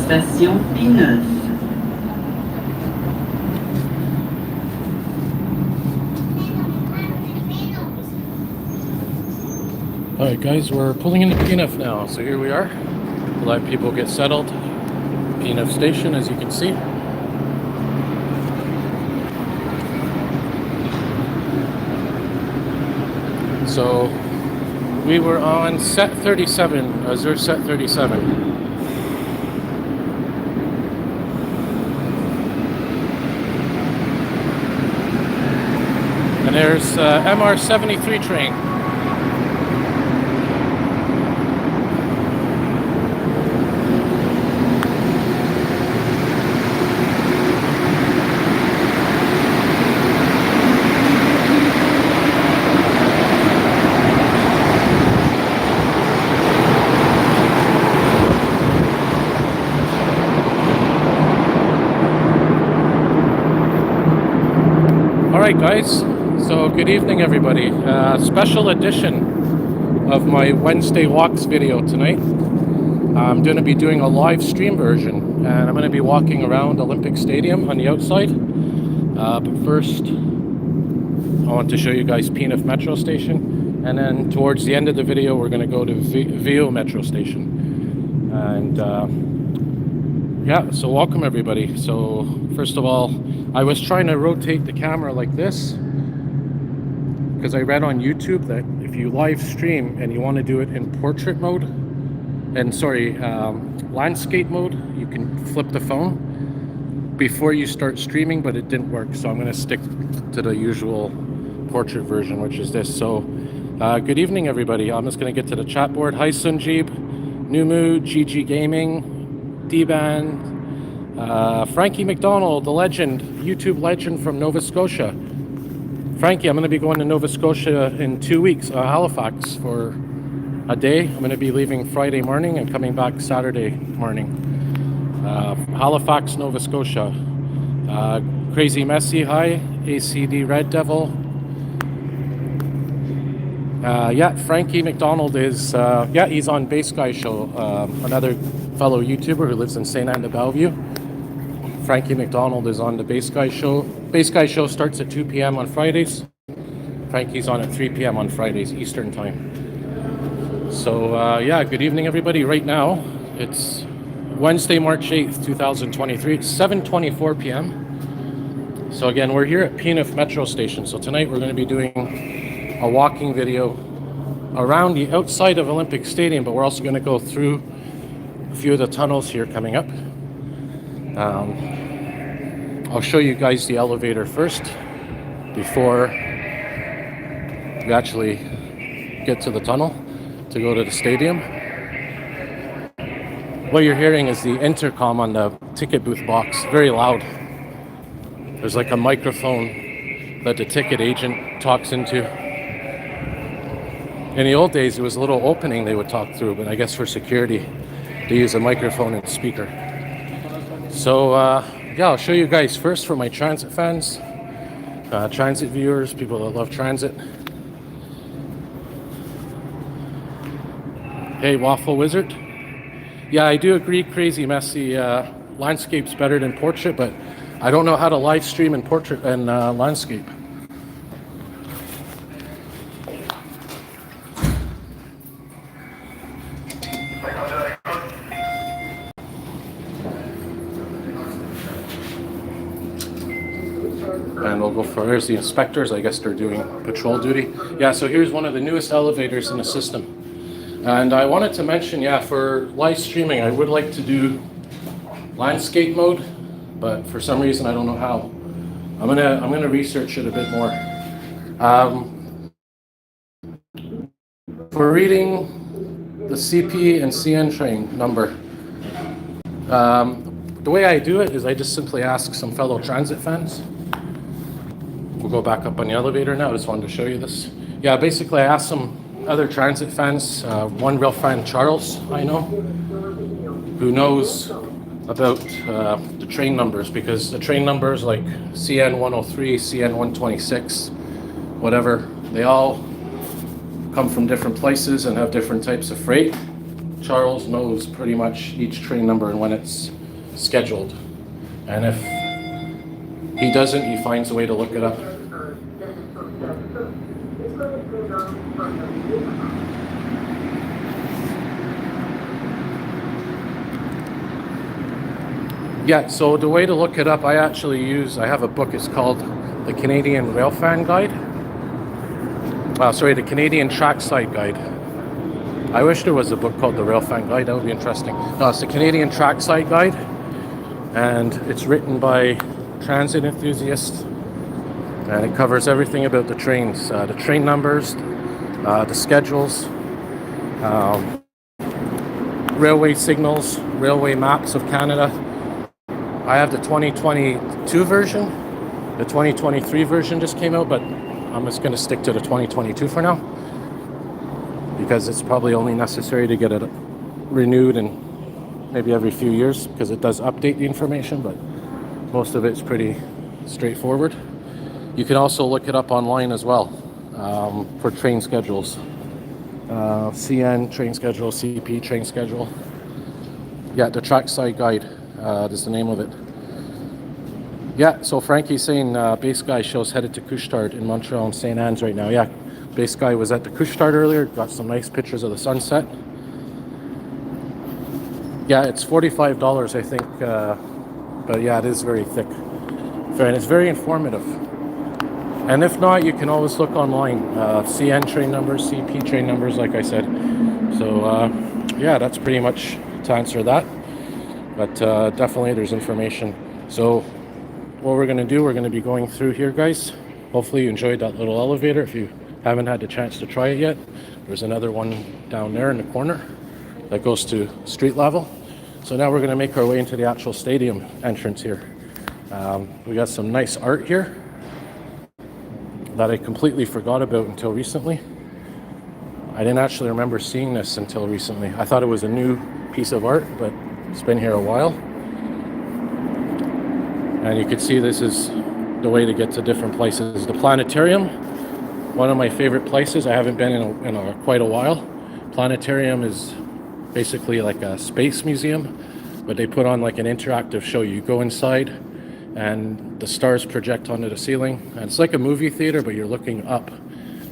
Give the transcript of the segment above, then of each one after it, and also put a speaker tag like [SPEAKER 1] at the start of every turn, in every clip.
[SPEAKER 1] station P9.
[SPEAKER 2] Alright guys, we're pulling into P9 now, so here we are. We'll let people get settled. P9 station, as you can see. So, we were on set 37, Azure set 37. And there's MR73 train. Alright guys, so good evening everybody. Special edition of my Wednesday walks video tonight. I'm going to be doing a live stream version, and I'm going to be walking around Olympic Stadium on the outside. But first, I want to show you guys P9 Metro Station, and then towards the end of the video we're going to go to VO Metro Station. And yeah, so welcome everybody. So first of all, I was trying to rotate the camera like this because I read on YouTube that if you live stream and you want to do it in portrait mode, and landscape mode, you can flip the phone before you start streaming, but it didn't work. So I'm going to stick to the usual portrait version, which is this. So good evening everybody. I'm just going to get to the chat board. Hi Sunjeeb, Numu, GG Gaming, D-Band, Frankie McDonald, the legend, YouTube legend from Nova Scotia. Frankie, I'm going to be going to Nova Scotia in 2 weeks, Halifax, for a day. I'm going to be leaving Friday morning and coming back Saturday morning. Halifax, Nova Scotia. Crazy Messi, hi. ACD Red Devil. Yeah, Frankie McDonald is, he's on Base Guy Show, another fellow YouTuber who lives in St. Anne de Bellevue. Frankie McDonald is on the Base Guy Show. Base Guy Show starts at 2 p.m. on Fridays. Frankie's on at 3 p.m. on Fridays, Eastern Time. So, yeah, good evening, everybody. Right now, it's Wednesday, March 8th, 2023. It's 7:24 p.m. So, again, we're here at P9 Metro Station. So, tonight we're going to be doing a walking video around the outside of Olympic Stadium, but we're also going to go through a few of the tunnels here coming up. I'll show you guys the elevator first before we actually get to the tunnel to go to the stadium. What you're hearing is the intercom on the ticket booth box, very loud. There's like a microphone that the ticket agent talks into. In the old days, it was a little opening they would talk through, but I guess for security, they use a microphone and speaker. So, yeah, I'll show you guys first for my transit fans, transit viewers, people that love transit. Hey, Waffle Wizard. Yeah, I do agree, Crazy Messy, landscape's better than portrait, but I don't know how to live stream in portrait and landscape. And we'll go for, here's the inspectors. I guess they're doing patrol duty. Yeah, so here's one of the newest elevators in the system. And I wanted to mention, yeah, for live streaming, I would like to do landscape mode, but for some reason, I don't know how. I'm gonna research it a bit more. For reading the CP and CN train number, the way I do it is I just simply ask some fellow transit fans. We'll go back up on the elevator now. I just wanted to show you this. Yeah, basically I asked some other transit fans, one real fan, Charles, I know, who knows about the train numbers, because the train numbers like CN 103, CN 126, whatever, they all come from different places and have different types of freight. Charles knows pretty much each train number and when it's scheduled. And if he doesn't, he finds a way to look it up. Yeah, so the way to look it up, I have a book, it's called the Canadian Railfan Guide. The Canadian Trackside Guide. I wish there was a book called the Railfan Guide, that would be interesting. No, it's the Canadian Trackside Guide, and it's written by transit enthusiasts, and it covers everything about the trains, the train numbers, the schedules, railway signals, railway maps of Canada. I have the 2022 version. The 2023 version just came out, but I'm just going to stick to the 2022 for now, because it's probably only necessary to get it renewed and maybe every few years, because it does update the information, but most of it's pretty straightforward. You can also look it up online as well for train schedules. CN train schedule, CP train schedule. Yeah, the Trackside Guide is the name of it. Yeah, so Frankie's saying Base Guy show's headed to Couche-Tard in Montreal and St. Anne's right now. Yeah, Base Guy was at the Couche-Tard earlier, got some nice pictures of the sunset. Yeah, it's $45, I think, but yeah, it is very thick. And it's very informative. And if not, you can always look online. CN train numbers, CP train numbers, like I said. So, yeah, that's pretty much to answer that. But definitely there's information. So what we're going to do, we're going to be going through here, guys. Hopefully you enjoyed that little elevator. If you haven't had the chance to try it yet, there's another one down there in the corner that goes to street level. So now we're going to make our way into the actual stadium entrance here. We got some nice art here that I completely forgot about until recently. I didn't actually remember seeing this until recently. I thought it was a new piece of art, but it's been here a while. And you can see this is the way to get to different places. The planetarium, one of my favorite places. I haven't been in quite a while. Planetarium is basically like a space museum, but they put on like an interactive show. You go inside and the stars project onto the ceiling. And it's like a movie theater, but you're looking up.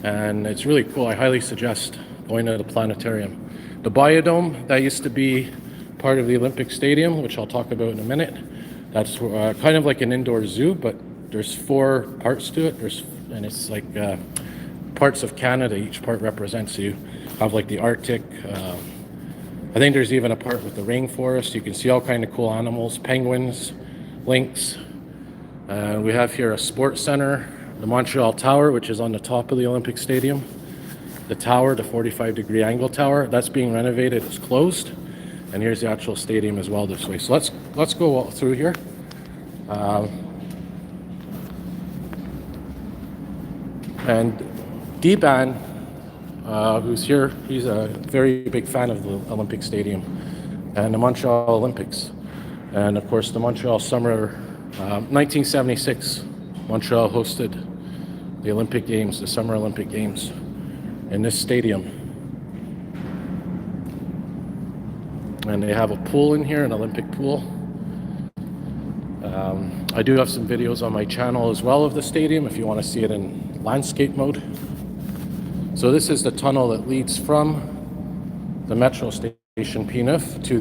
[SPEAKER 2] And it's really cool. I highly suggest going to the planetarium. The Biodome, that used to be part of the Olympic Stadium, which I'll talk about in a minute. That's kind of like an indoor zoo, but there's 4 parts to it. And it's like parts of Canada. Each part represents. You have like the Arctic. I think there's even a part with the rainforest. You can see all kind of cool animals, penguins, lynx. We have here a sports center, the Montreal Tower, which is on the top of the Olympic Stadium. The tower, the 45-degree angle tower, that's being renovated. It's closed. And here's the actual stadium as well this way. So let's go through here. And D-Ban, who's here, he's a very big fan of the Olympic Stadium and the Montreal Olympics. And of course, the Montreal Summer, 1976, Montreal hosted the Olympic Games, the Summer Olympic Games, in this stadium. And they have a pool in here, an Olympic pool. I do have some videos on my channel as well of the stadium if you want to see it in landscape mode. So this is the tunnel that leads from the metro station P9 to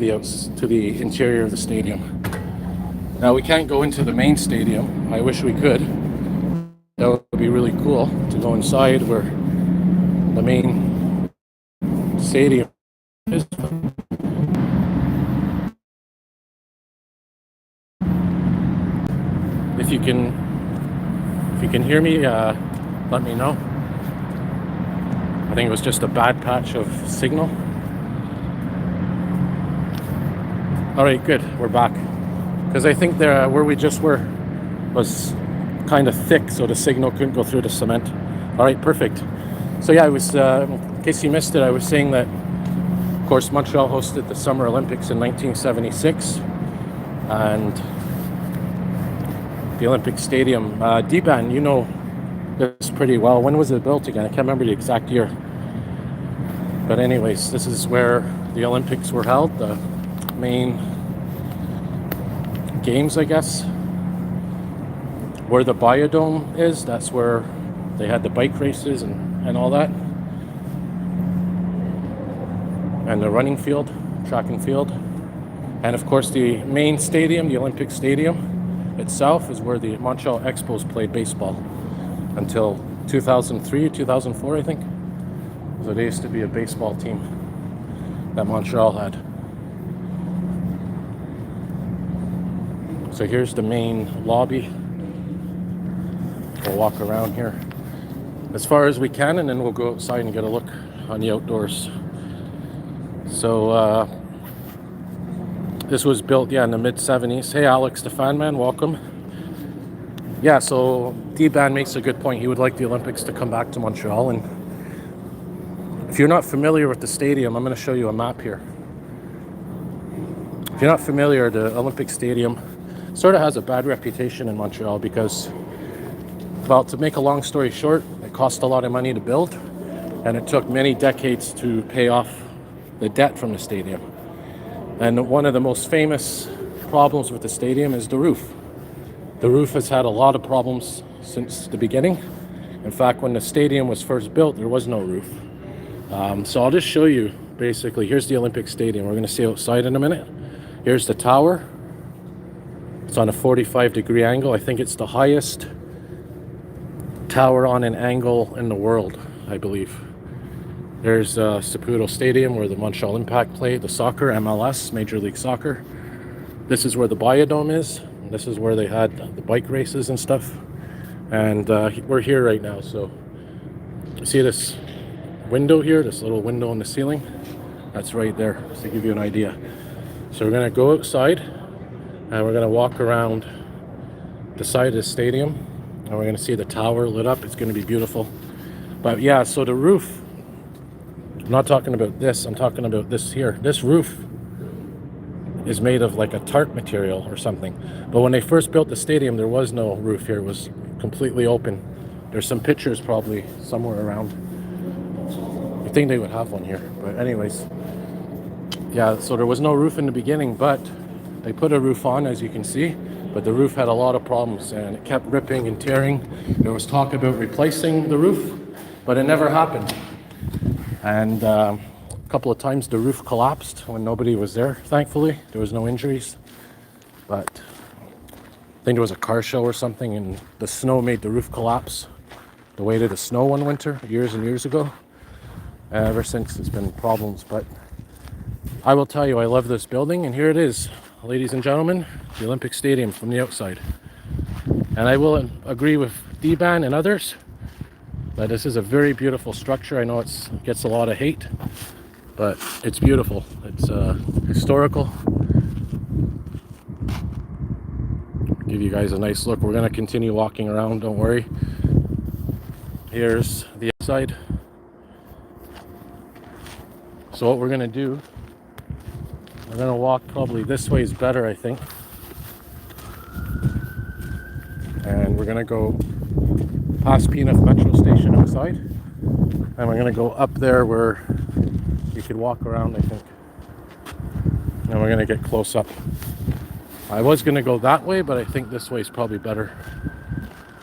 [SPEAKER 2] the interior of the stadium. Now we can't go into the main stadium. I wish we could. That would be really cool to go inside where the main stadium is. If you can hear me, let me know. I think it was just a bad patch of signal. All right, good. We're back. Because I think there, where we just were was kind of thick, so the signal couldn't go through the cement. All right, perfect. So yeah, I was, in case you missed it, I was saying that, of course, Montreal hosted the Summer Olympics in 1976, and the Olympic Stadium. D-Ban, you know this pretty well. When was it built again? I can't remember the exact year. But anyways, this is where the Olympics were held, the main games, I guess. Where the biodome is, that's where they had the bike races and all that. And the running field, track and field. And of course the main stadium, the Olympic Stadium itself, is where the Montreal Expos played baseball until 2003, 2004, I think. So they used to be a baseball team that Montreal had. So here's the main lobby. We'll walk around here as far as we can, and then we'll go outside and get a look on the outdoors. So this was built, in the mid-70s. Hey Alex, the fan man, welcome. Yeah, so D-Ban makes a good point. He would like the Olympics to come back to Montreal. And if you're not familiar with the stadium, I'm going to show you a map here. If you're not familiar, the Olympic Stadium sort of has a bad reputation in Montreal because, well, to make a long story short, it cost a lot of money to build, and it took many decades to pay off the debt from the stadium. And one of the most famous problems with the stadium is the roof. The roof has had a lot of problems since the beginning. In fact, when the stadium was first built, there was no roof. So I'll just show you, basically, here's the Olympic Stadium. We're going to see outside in a minute. Here's the tower. It's on a 45-degree angle. I think it's the highest tower on an angle in the world, I believe. There's Saputo Stadium where the Montreal Impact play, the soccer, MLS, Major League Soccer. This is where the biodome is. This is where they had the bike races and stuff. And we're here right now. So you see this window here, this little window on the ceiling? That's right there, just to give you an idea. So we're going to go outside and we're going to walk around the side of the stadium, and we're going to see the tower lit up. It's going to be beautiful. But yeah, so the roof, I'm not talking about this, I'm talking about this here. This roof is made of like a tarp material or something. But when they first built the stadium, there was no roof here. It was completely open. There's some pictures probably somewhere around. I think they would have one here. But anyways, yeah, so there was no roof in the beginning, but they put a roof on, as you can see. But the roof had a lot of problems, and it kept ripping and tearing. There was talk about replacing the roof, but it never happened. And a couple of times the roof collapsed when nobody was there, thankfully. There was no injuries. But I think there was a car show or something, and the snow made the roof collapse. The weight of the snow one winter, years and years ago. And ever since, it's been problems. But I will tell you, I love this building, and here it is, ladies and gentlemen, the Olympic Stadium from the outside. And I will agree with D-Ban and others that this is a very beautiful structure. I know it gets a lot of hate, but it's beautiful. It's historical. Give you guys a nice look. We're going to continue walking around, don't worry. Here's the outside. So what we're going to do, we're going to walk, probably this way is better, I think. And we're going to go past P&F Metro Station outside. And we're going to go up there where you could walk around, I think. And we're going to get close up. I was going to go that way, but I think this way is probably better.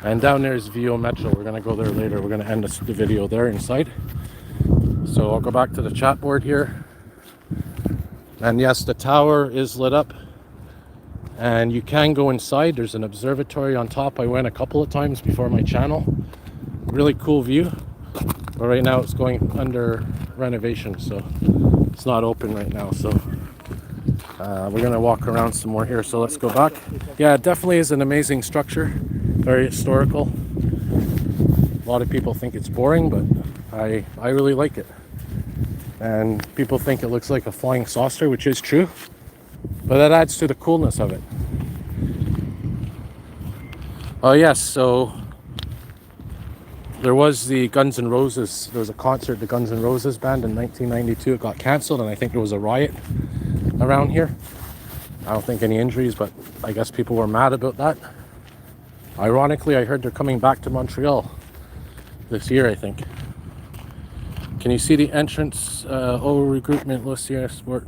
[SPEAKER 2] And down there is VO Metro. We're going to go there later. We're going to end the video there inside. So I'll go back to the chat board here. And yes, the tower is lit up. And you can go inside. There's an observatory on top. I went a couple of times before my channel. Really cool view. But right now it's going under renovation, so it's not open right now. So we're going to walk around some more here. So let's go back. Yeah, it definitely is an amazing structure. Very historical. A lot of people think it's boring, but I really like it. And people think it looks like a flying saucer, which is true. But that adds to the coolness of it. Oh yes, so there was the Guns N' Roses. There was a concert, the Guns N' Roses band in 1992. It got cancelled, and I think there was a riot around here. I don't think any injuries, but I guess people were mad about that. Ironically, I heard they're coming back to Montreal this year, I think. Can you see the entrance? Recruitment list here, sport.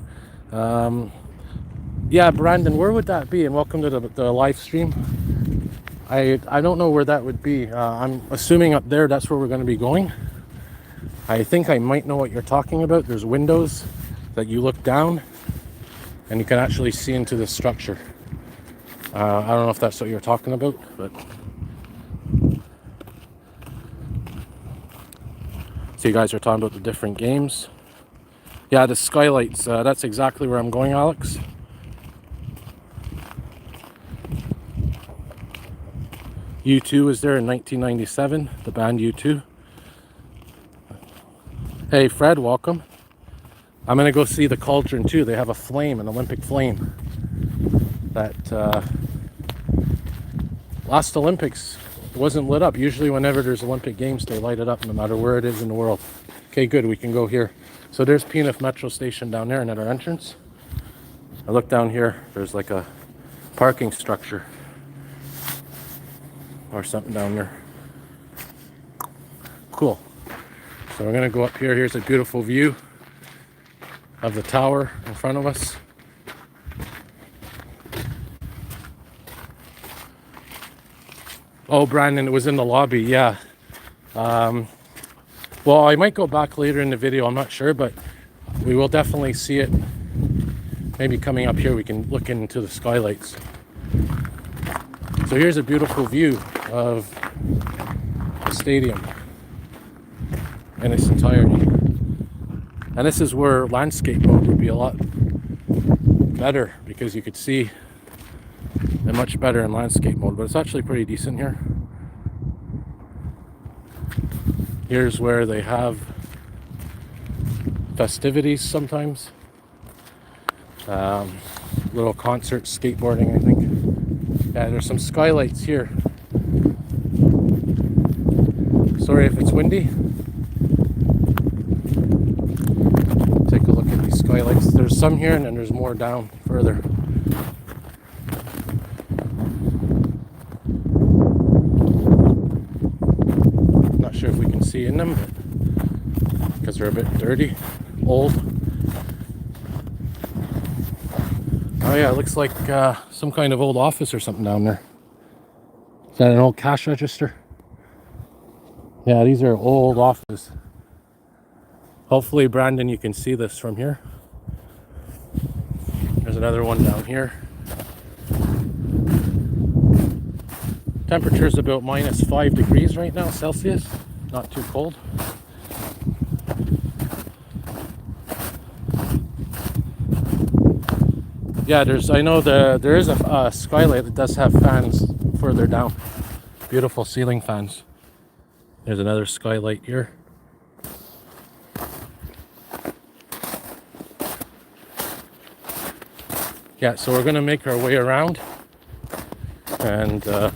[SPEAKER 2] Yeah, Brandon, where would that be? And welcome to the live stream. I don't know where that would be. I'm assuming up there, that's where we're going to be going. I think I might know what you're talking about. There's windows that you look down and you can actually see into the structure. I don't know if that's what you're talking about, but so you guys are talking about the different games. Yeah, the skylights, that's exactly where I'm going, Alex. U2 was there in 1997, the band U2. Hey Fred, welcome. I'm gonna go see the Cauldron too. They have a flame, an Olympic flame. That last Olympics wasn't lit up. Usually whenever there's Olympic Games, they light it up no matter where it is in the world. Okay, good, we can go here. So there's Penif Metro Station down there and at our entrance. I look down here, there's like a parking structure or something down there. Cool. So we're gonna go up here. Here's a beautiful view of the tower in front of us. Oh, Brandon, it was in the lobby, yeah. Well, I might go back later in the video, I'm not sure, but we will definitely see it. Maybe coming up here, we can look into the skylights. So here's a beautiful view of the stadium in its entirety. And this is where landscape mode would be a lot better because you could see it much better in landscape mode, but it's actually pretty decent here. Here's where they have festivities sometimes. Little concerts, skateboarding, I think. Yeah, there's some skylights here. Sorry if it's windy. Take a look at these skylights. There's some here and then there's more down further. Not sure if we can see in them, but because they're a bit dirty, old. Oh yeah, it looks like some kind of old office or something down there. Is that an old cash register? Yeah, these are old offices. Hopefully, Brandon, you can see this from here. There's another one down here. Temperature's about -5 degrees right now, Celsius. Not too cold. Yeah, I know there is a skylight that does have fans further down. Beautiful ceiling fans. There's another skylight here. Yeah, so we're gonna make our way around, and at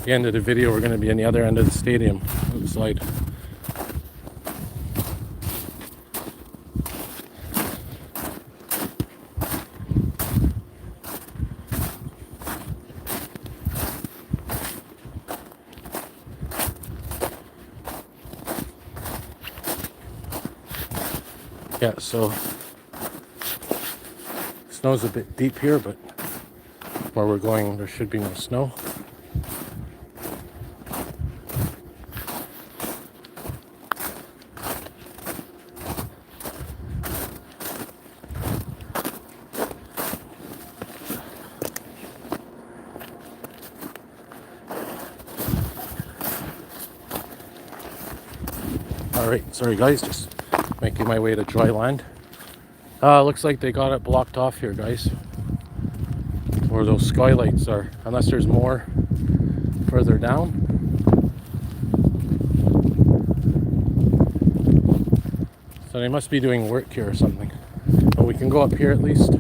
[SPEAKER 2] the end of the video we're gonna be on the other end of the stadium, outside. Yeah, so snow's a bit deep here, but where we're going there should be no snow. Alright, sorry guys, just making my way to dry land. Looks like they got it blocked off here, guys, where those skylights are, unless there's more further down. So they must be doing work here or something. But we can go up here at least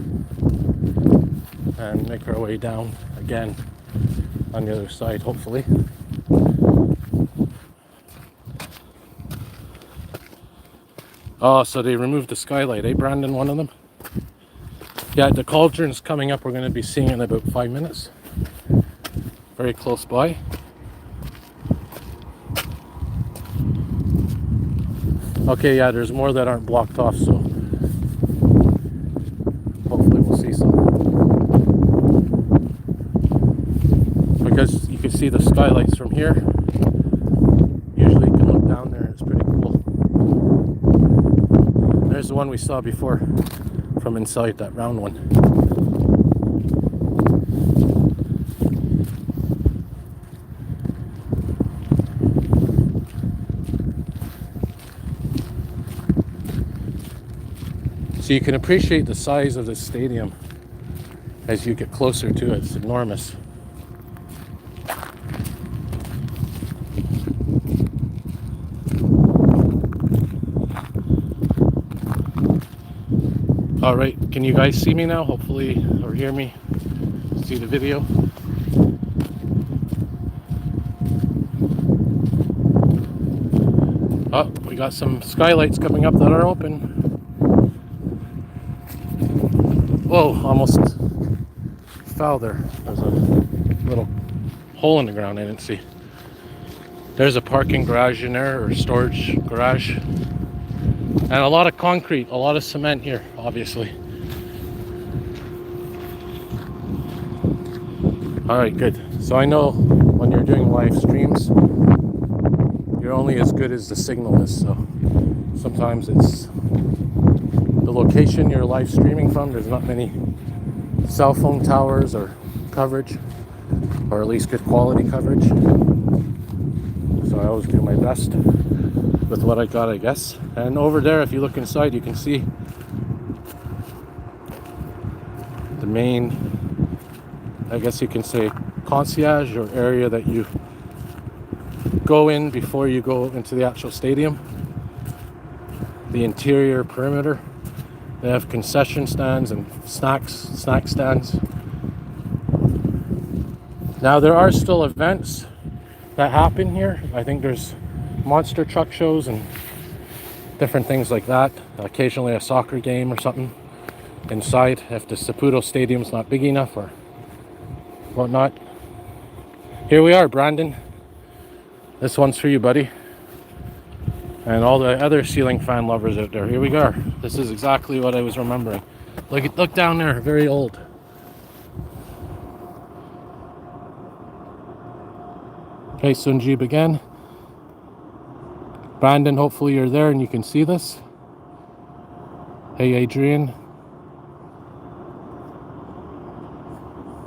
[SPEAKER 2] and make our way down again on the other side, hopefully. Oh, so they removed the skylight, eh, Brandon, one of them? Yeah, the Cauldron's coming up. We're going to be seeing it in about 5 minutes. Very close by. Okay, yeah, there's more that aren't blocked off, so hopefully we'll see the skylights from here. Usually you can look down there, it's pretty cool. There's the one we saw before from inside, that round one. So you can appreciate the size of this stadium as you get closer to it. It's enormous. All right, can you guys see me now? Hopefully, or hear me, see the video. Oh, we got some skylights coming up that are open. Whoa, almost fell there. There's a little hole in the ground I didn't see. There's a parking garage in there, or storage garage. And a lot of concrete, a lot of cement here, obviously. All right, good. So I know when you're doing live streams, you're only as good as the signal is. So sometimes it's the location you're live streaming from. There's not many cell phone towers or coverage, or at least good quality coverage. So I always do my best with what I got, I guess. And over there, if you look inside, you can see the main, I guess you can say, concierge, or area that you go in before you go into the actual stadium. The interior perimeter. They have concession stands and snack stands. Now there are still events that happen here. I think there's monster truck shows and different things like that. Occasionally a soccer game or something inside if the Saputo Stadium's not big enough or whatnot. Here we are, Brandon. This one's for you, buddy. And all the other ceiling fan lovers out there. Here we go. This is exactly what I was remembering. Look down there, very old. Okay, Sunjib again. Brandon, hopefully you're there and you can see this. Hey, Adrian.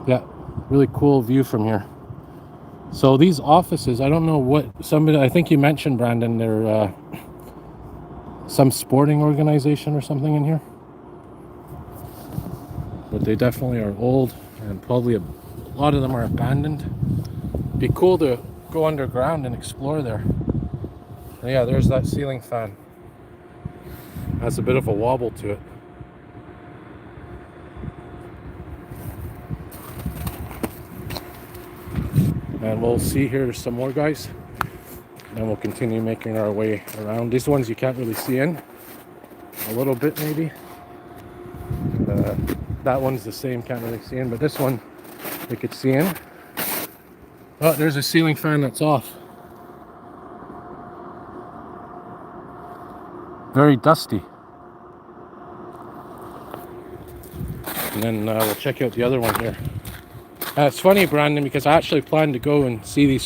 [SPEAKER 2] Yeah, really cool view from here. So these offices, I don't know what, somebody, I think you mentioned, Brandon, they're some sporting organization or something in here. But they definitely are old, and probably a lot of them are abandoned. Be cool to go underground and explore there. And yeah, there's that ceiling fan. Has a bit of a wobble to it. And we'll see here some more guys, and we'll continue making our way around. These ones you can't really see in, a little bit maybe. That one's the same, can't really see in, but this one we could see in. Oh, there's a ceiling fan that's off. Very dusty. And then we'll check out the other one here. It's funny, Brandon, because I actually planned to go and see these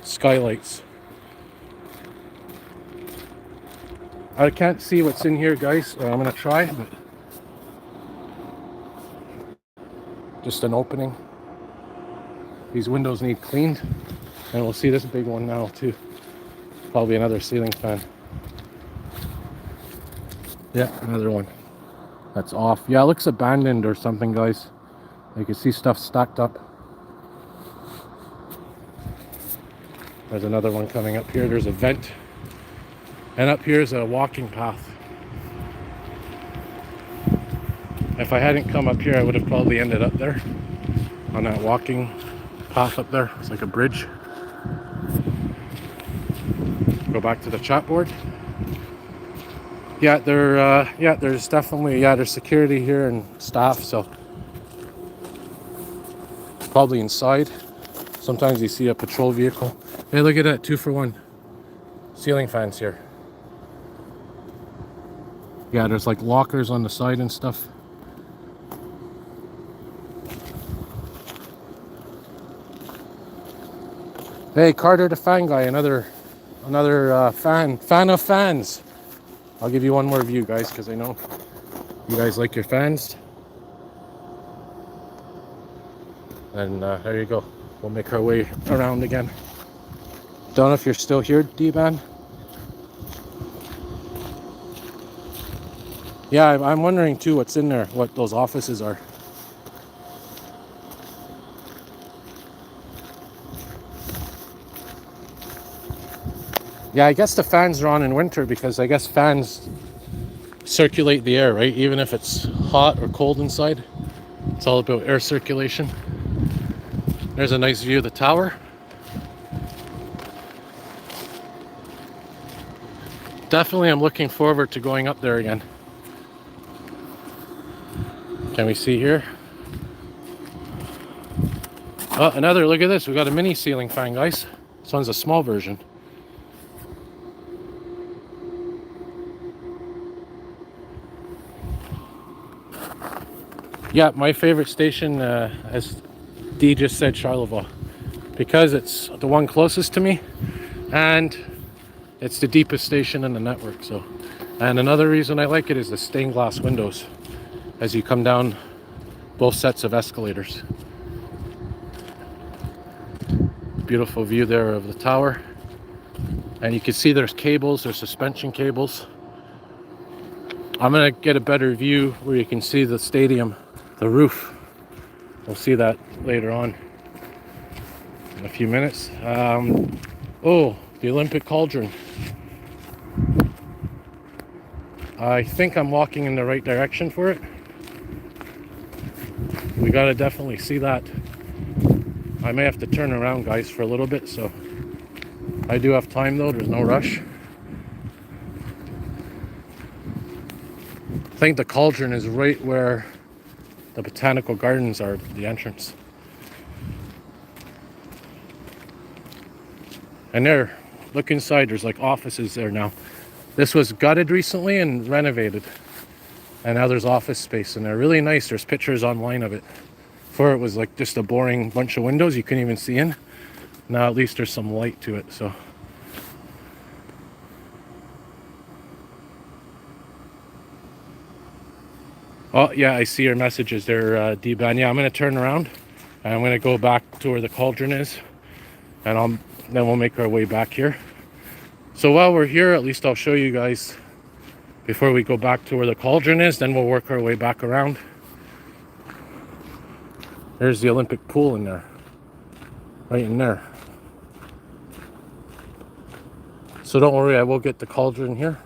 [SPEAKER 2] skylights. I can't see what's in here, guys. I'm gonna try, but just an opening. These windows need cleaned, and we'll see this big one now too. Probably another ceiling fan. Yeah, another one that's off. Yeah, it looks abandoned or something, guys. You can see stuff stacked up. There's another one coming up here. There's a vent. And up here is a walking path. If I hadn't come up here, I would have probably ended up there on that walking path up there. It's like a bridge. Go back to the chat board. Yeah, there's definitely, there's security here and staff, so probably inside. Sometimes you see a patrol vehicle. Hey, look at that, 2-for-1 ceiling fans here. Yeah, there's like lockers on the side and stuff. Hey, Carter the fan guy, another fan of fans. I'll give you one more view, guys, because I know you guys like your fans. And there you go. We'll make our way around again. Don't know if you're still here, D-Man. Yeah, I'm wondering too what's in there, what those offices are. Yeah, I guess the fans are on in winter because I guess fans circulate the air, right? Even if it's hot or cold inside, it's all about air circulation. There's a nice view of the tower. Definitely I'm looking forward to going up there again. Can we see here? Oh, another, look at this. We got a mini ceiling fan, guys. This one's a small version. Yeah, my favorite station, as Dee just said, Charlevoix, because it's the one closest to me and it's the deepest station in the network. So, and another reason I like it is the stained glass windows as you come down both sets of escalators. Beautiful view there of the tower, and you can see there's cables, there's suspension cables. I'm gonna get a better view where you can see the stadium, the roof. We'll see that later on in a few minutes. Oh, the Olympic cauldron. I think I'm walking in the right direction for it. We gotta definitely see that. I may have to turn around, guys, for a little bit, so I do have time though, there's no rush. I think the cauldron is right where the botanical gardens are, the entrance. And there, look inside, there's like offices there now. This was gutted recently and renovated. And now there's office space and they're really nice. There's pictures online of it. Before it was like just a boring bunch of windows you couldn't even see in. Now at least there's some light to it, so. Oh yeah, I see your messages there, D-Ban. Yeah, I'm gonna turn around and I'm gonna go back to where the cauldron is, and then we'll make our way back here. So while we're here, at least I'll show you guys before we go back to where the cauldron is, then we'll work our way back around. There's the Olympic pool in there, right in there. So don't worry, I will get the cauldron here.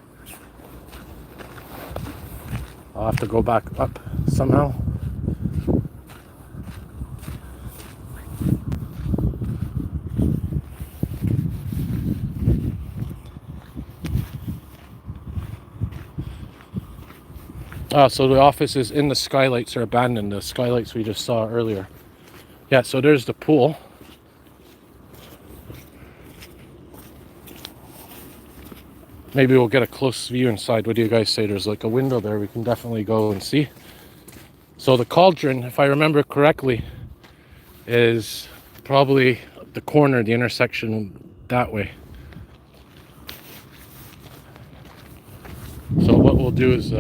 [SPEAKER 2] I'll have to go back up somehow. So the office is in the skylights are abandoned, the skylights we just saw earlier. Yeah, so there's the pool. Maybe we'll get a close view inside. What do you guys say? There's like a window there we can definitely go and see. So the cauldron, if I remember correctly, is probably the corner, the intersection that way. So what we'll do is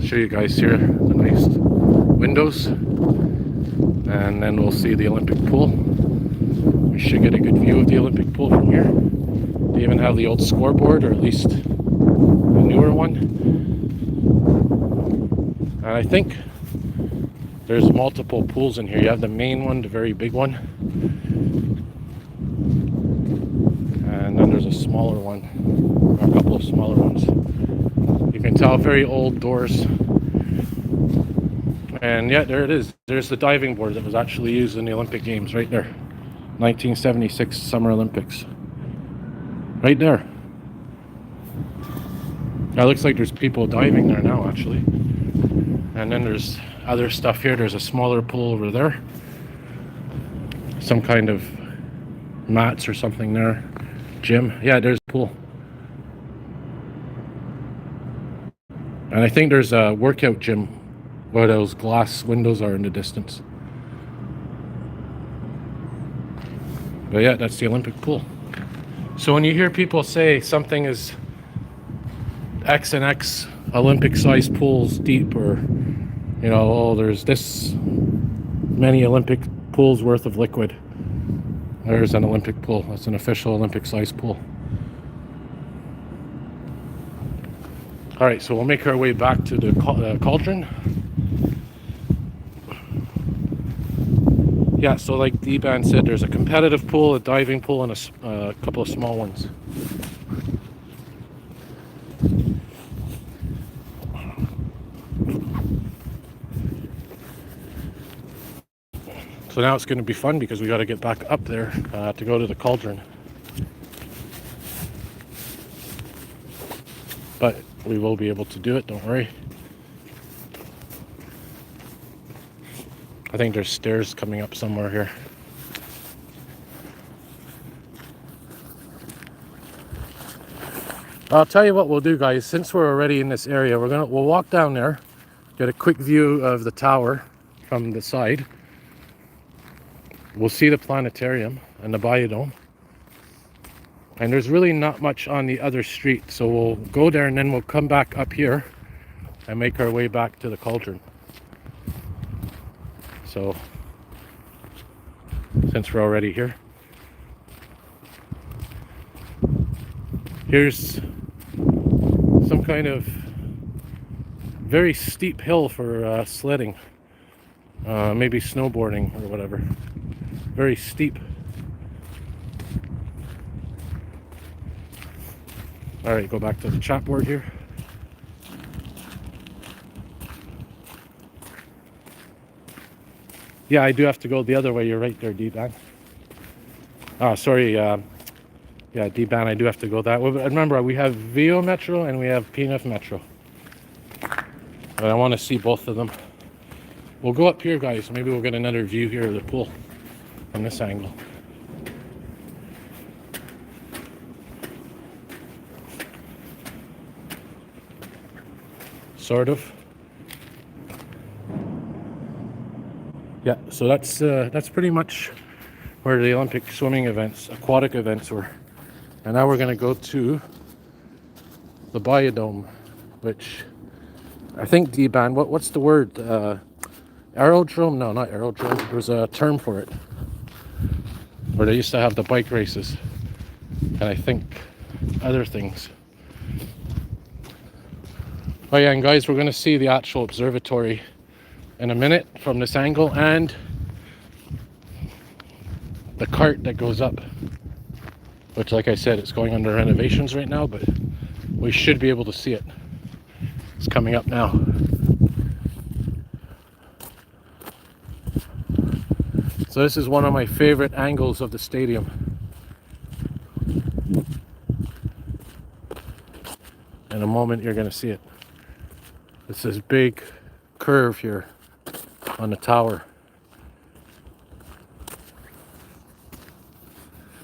[SPEAKER 2] show you guys here the nice windows, and then we'll see the Olympic pool. We should get a good view of the Olympic pool from here. They even have the old scoreboard, or at least a newer one. And I think there's multiple pools in here. You have the main one, the very big one, and then there's a smaller one, or a couple of smaller ones. You can tell very old doors. And yeah, there it is. There's the diving board that was actually used in the Olympic Games right there. 1976 Summer Olympics. Right there. That looks like there's people diving there now, actually. And then there's other stuff here. There's a smaller pool over there. Some kind of mats or something there. Gym. Yeah, there's a pool. And I think there's a workout gym where those glass windows are in the distance. But yeah, that's the Olympic pool. So when you hear people say something is X and X Olympic-sized pools deep, or you know, oh, there's this many Olympic pools worth of liquid. There's an Olympic pool. That's an official Olympic-sized pool. All right, so we'll make our way back to the cauldron. Yeah, so like D-Ban said, there's a competitive pool, a diving pool, and a couple of small ones. So now it's going to be fun because we got to get back up there to go to the cauldron. But we will be able to do it, don't worry. I think there's stairs coming up somewhere here. I'll tell you what we'll do, guys. Since we're already in this area, we'll walk down there, get a quick view of the tower from the side. We'll see the planetarium and the biodome. And there's really not much on the other street, so we'll go there and then we'll come back up here and make our way back to the cauldron. So, since we're already here, here's some kind of very steep hill for sledding, maybe snowboarding or whatever. Very steep. All right, go back to the chalkboard here. Yeah, I do have to go the other way. You're right there, D-Ban. Oh, sorry. Yeah, D-Ban, I do have to go that way. But remember, we have VO Metro and we have PNF Metro. But I want to see both of them. We'll go up here, guys. Maybe we'll get another view here of the pool from this angle. Sort of. Yeah, so that's pretty much where the Olympic swimming events, aquatic events were. And now we're going to go to the biodome, which I think D-Ban, what's the word? Aerodrome? No, not aerodrome. There's a term for it. Where they used to have the bike races. And I think other things. Oh yeah, and guys, we're going to see the actual observatory in a minute from this angle, and the cart that goes up, which, like I said, it's going under renovations right now, but we should be able to see it. It's coming up now. So this is one of my favorite angles of the stadium. In a moment you're going to see it. It's this big curve here on the tower.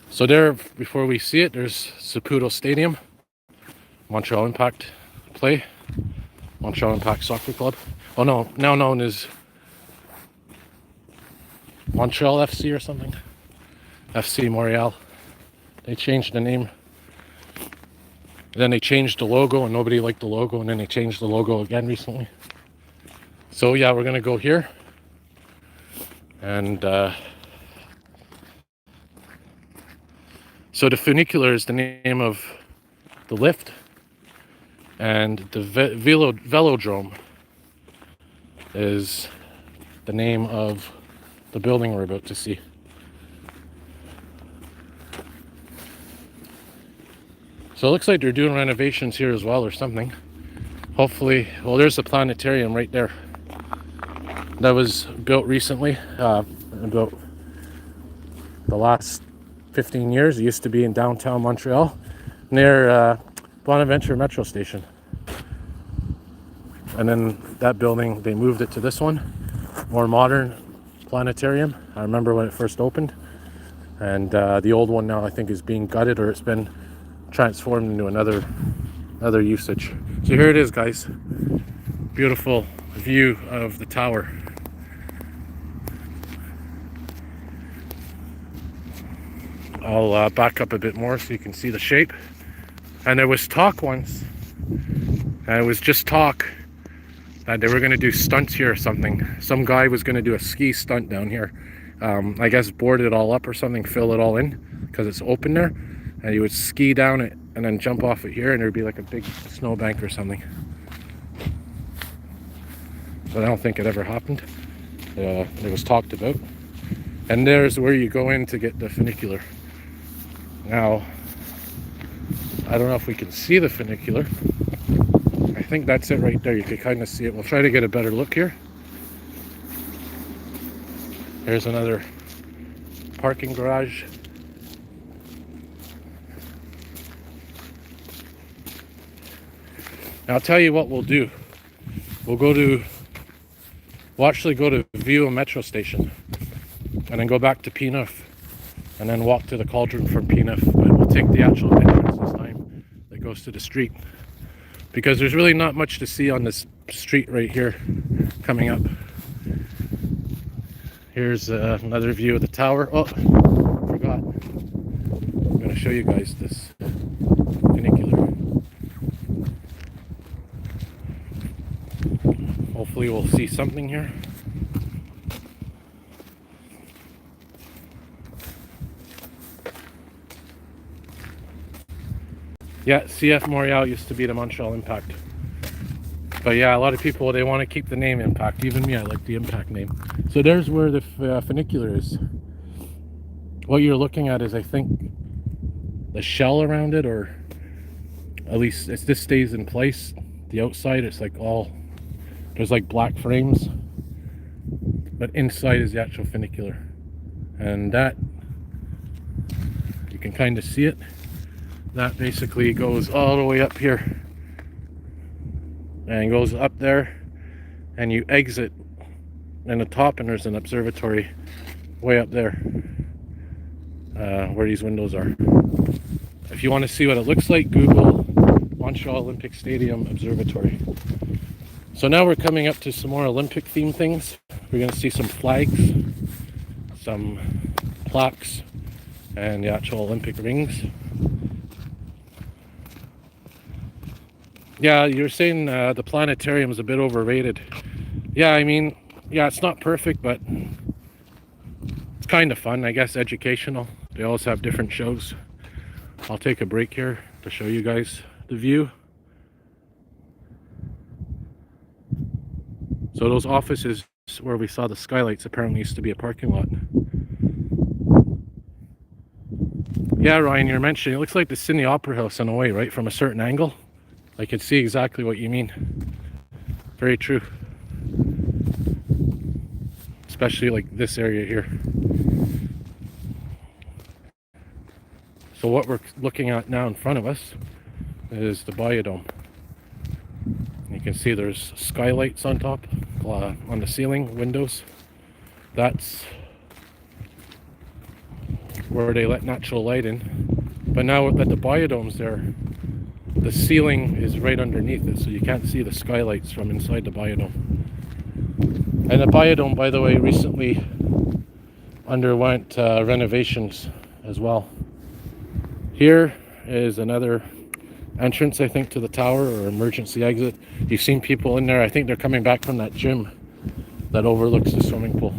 [SPEAKER 2] So there, before we see it, there's Saputo Stadium, Montreal Impact play, Montreal Impact Soccer Club. Oh no, now known as Montreal FC or something. FC Montreal. They changed the name. Then they changed the logo and nobody liked the logo, and then they changed the logo again recently. So yeah, we're gonna go here. And so the funicular is the name of the lift, and the velodrome is the name of the building we're about to see. So it looks like they're doing renovations here as well or something. Hopefully, well, there's the planetarium right there. That was built recently, about the last 15 years. It used to be in downtown Montreal, near Bonaventure Metro Station. And then that building, they moved it to this one, more modern planetarium. I remember when it first opened. And the old one now I think is being gutted, or it's been transformed into another usage. So here it is, guys. Beautiful view of the tower. I'll back up a bit more so you can see the shape. And there was talk once, and it was just talk, that they were going to do stunts here or something. Some guy was going to do a ski stunt down here. I guess board it all up or something, fill it all in, because it's open there. And you would ski down it and then jump off it here, and there'd be like a big snowbank or something. But I don't think it ever happened. It was talked about. And there's where you go in to get the funicular. Now, I don't know if we can see the funicular. I think that's it right there. You can kind of see it. We'll try to get a better look here. Here's another parking garage. Now, I'll tell you what we'll do. We'll actually go to View Metro Station and then go back to P9 and then walk to the cauldron from P9. But we'll take the actual entrance this time that goes to the street, because there's really not much to see on this street right here coming up. Here's another view of the tower. Oh, forgot. I'm going to show you guys this funicular. Hopefully we'll see something here. Yeah, CF Montreal used to be the Montreal Impact. But yeah, a lot of people, they want to keep the name Impact. Even me, I like the Impact name. So there's where the funicular is. What you're looking at is, I think, the shell around it, or at least this stays in place. The outside, it's like all, there's like black frames, but inside is the actual funicular. And that, you can kind of see it. That basically goes all the way up here and goes up there, and you exit in the top, and there's an observatory way up there where these windows are. If you want to see what it looks like, Google Montreal Olympic Stadium Observatory. So now we're coming up to some more Olympic themed things. We're going to see some flags, some plaques, and the actual Olympic rings. Yeah, you're saying the planetarium is a bit overrated. Yeah, I mean, yeah, it's not perfect, but it's kind of fun, I guess, educational. They always have different shows. I'll take a break here to show you guys the view. So those offices where we saw the skylights apparently used to be a parking lot. Yeah, Ryan, you're mentioning, it looks like the Sydney Opera House in a way, right? From a certain angle. I can see exactly what you mean. Very true. Especially like this area here. So what we're looking at now in front of us is the biodome. You can see there's skylights on top, on the ceiling, windows. That's where they let natural light in. But now that the biodome's there, the ceiling is right underneath it, so you can't see the skylights from inside the biodome. And the biodome, by the way, recently underwent renovations as well. Here is another entrance, I think, to the tower, or emergency exit. You've seen people in there. I think they're coming back from that gym that overlooks the swimming pool.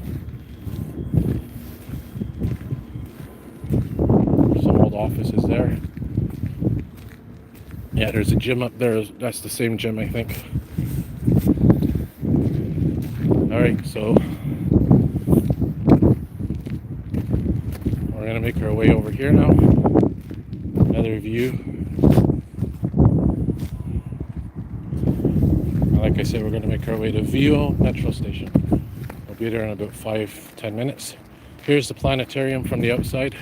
[SPEAKER 2] Some old offices there. Yeah, there's a gym up there. That's the same gym, I think. Alright, so we're gonna make our way over here now. Another view. Like I said, we're gonna make our way to View Metro Station. We'll be there in about 5-10 minutes. Here's the planetarium from the outside.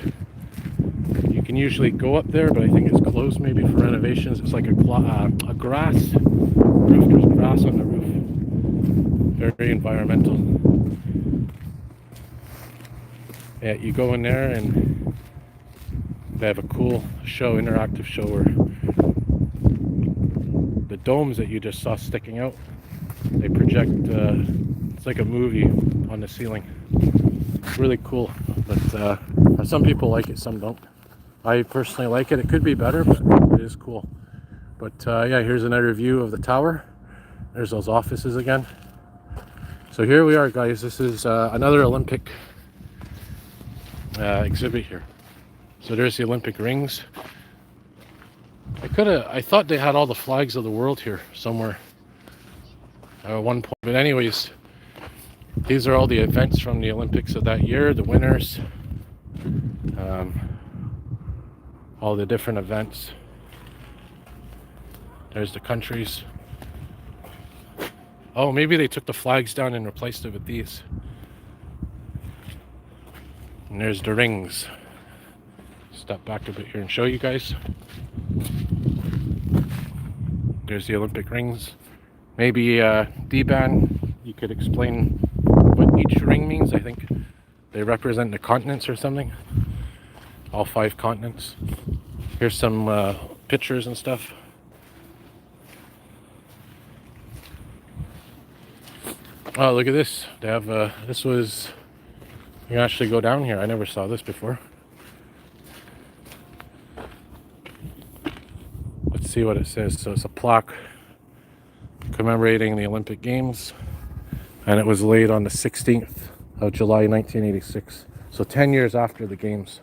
[SPEAKER 2] You can usually go up there, but I think it's closed maybe for renovations. It's like a grass roof. There's grass on the roof. Very environmental. Yeah, you go in there and they have a cool show, interactive show, where the domes that you just saw sticking out, they project, it's like a movie on the ceiling. It's really cool, but Some people like it, some don't. I personally like it. It could be better, but it is cool. But yeah, here's another view of the tower. There's those offices again. So here we are, guys. This is another Olympic exhibit here. So there's the Olympic rings. I thought they had all the flags of the world here somewhere at one point. But anyways, these are all the events from the Olympics of that year, the winners, all the different events. There's the countries. Oh, maybe they took the flags down and replaced it with these. And there's the rings. Step back a bit here and show you guys. There's the Olympic rings. Maybe D-Ban, you could explain what each ring means. I think they represent the continents or something. All 5 continents. Here's some pictures and stuff. Oh, look at this. They have, this was, you can actually go down here. I never saw this before. Let's see what it says. So it's a plaque commemorating the Olympic Games, and it was laid on the 16th of July 1986. So 10 years after the Games.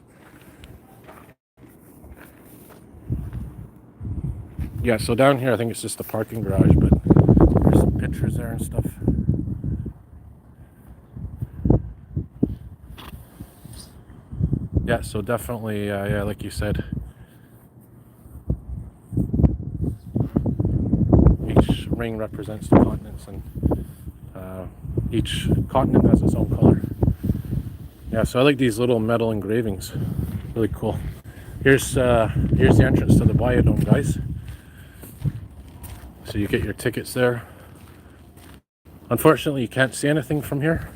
[SPEAKER 2] Yeah, so down here I think it's just a parking garage, but there's some pictures there and stuff. Yeah, so definitely, yeah, like you said, each ring represents the continents, and each continent has its own color. Yeah, so I like these little metal engravings. Really cool. Here's the entrance to the biodome, guys. So you get your tickets there. Unfortunately, you can't see anything from here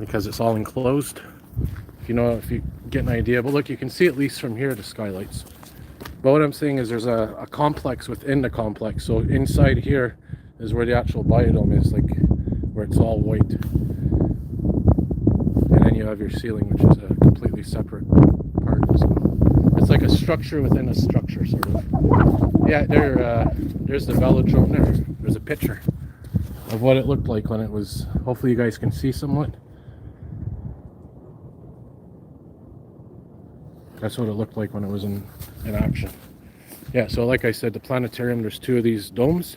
[SPEAKER 2] because it's all enclosed. If you get an idea, but look, you can see at least from here the skylights. But what I'm saying is there's a complex within the complex. So inside here is where the actual biodome is, like where it's all white. And then you have your ceiling, which is a completely separate part. So it's like a structure within a structure, sort of. Yeah, there's the velodrome there. There's a picture of what it looked like when it was, hopefully you guys can see somewhat. That's what it looked like when it was in action. Yeah, so like I said, the planetarium, there's 2 of these domes,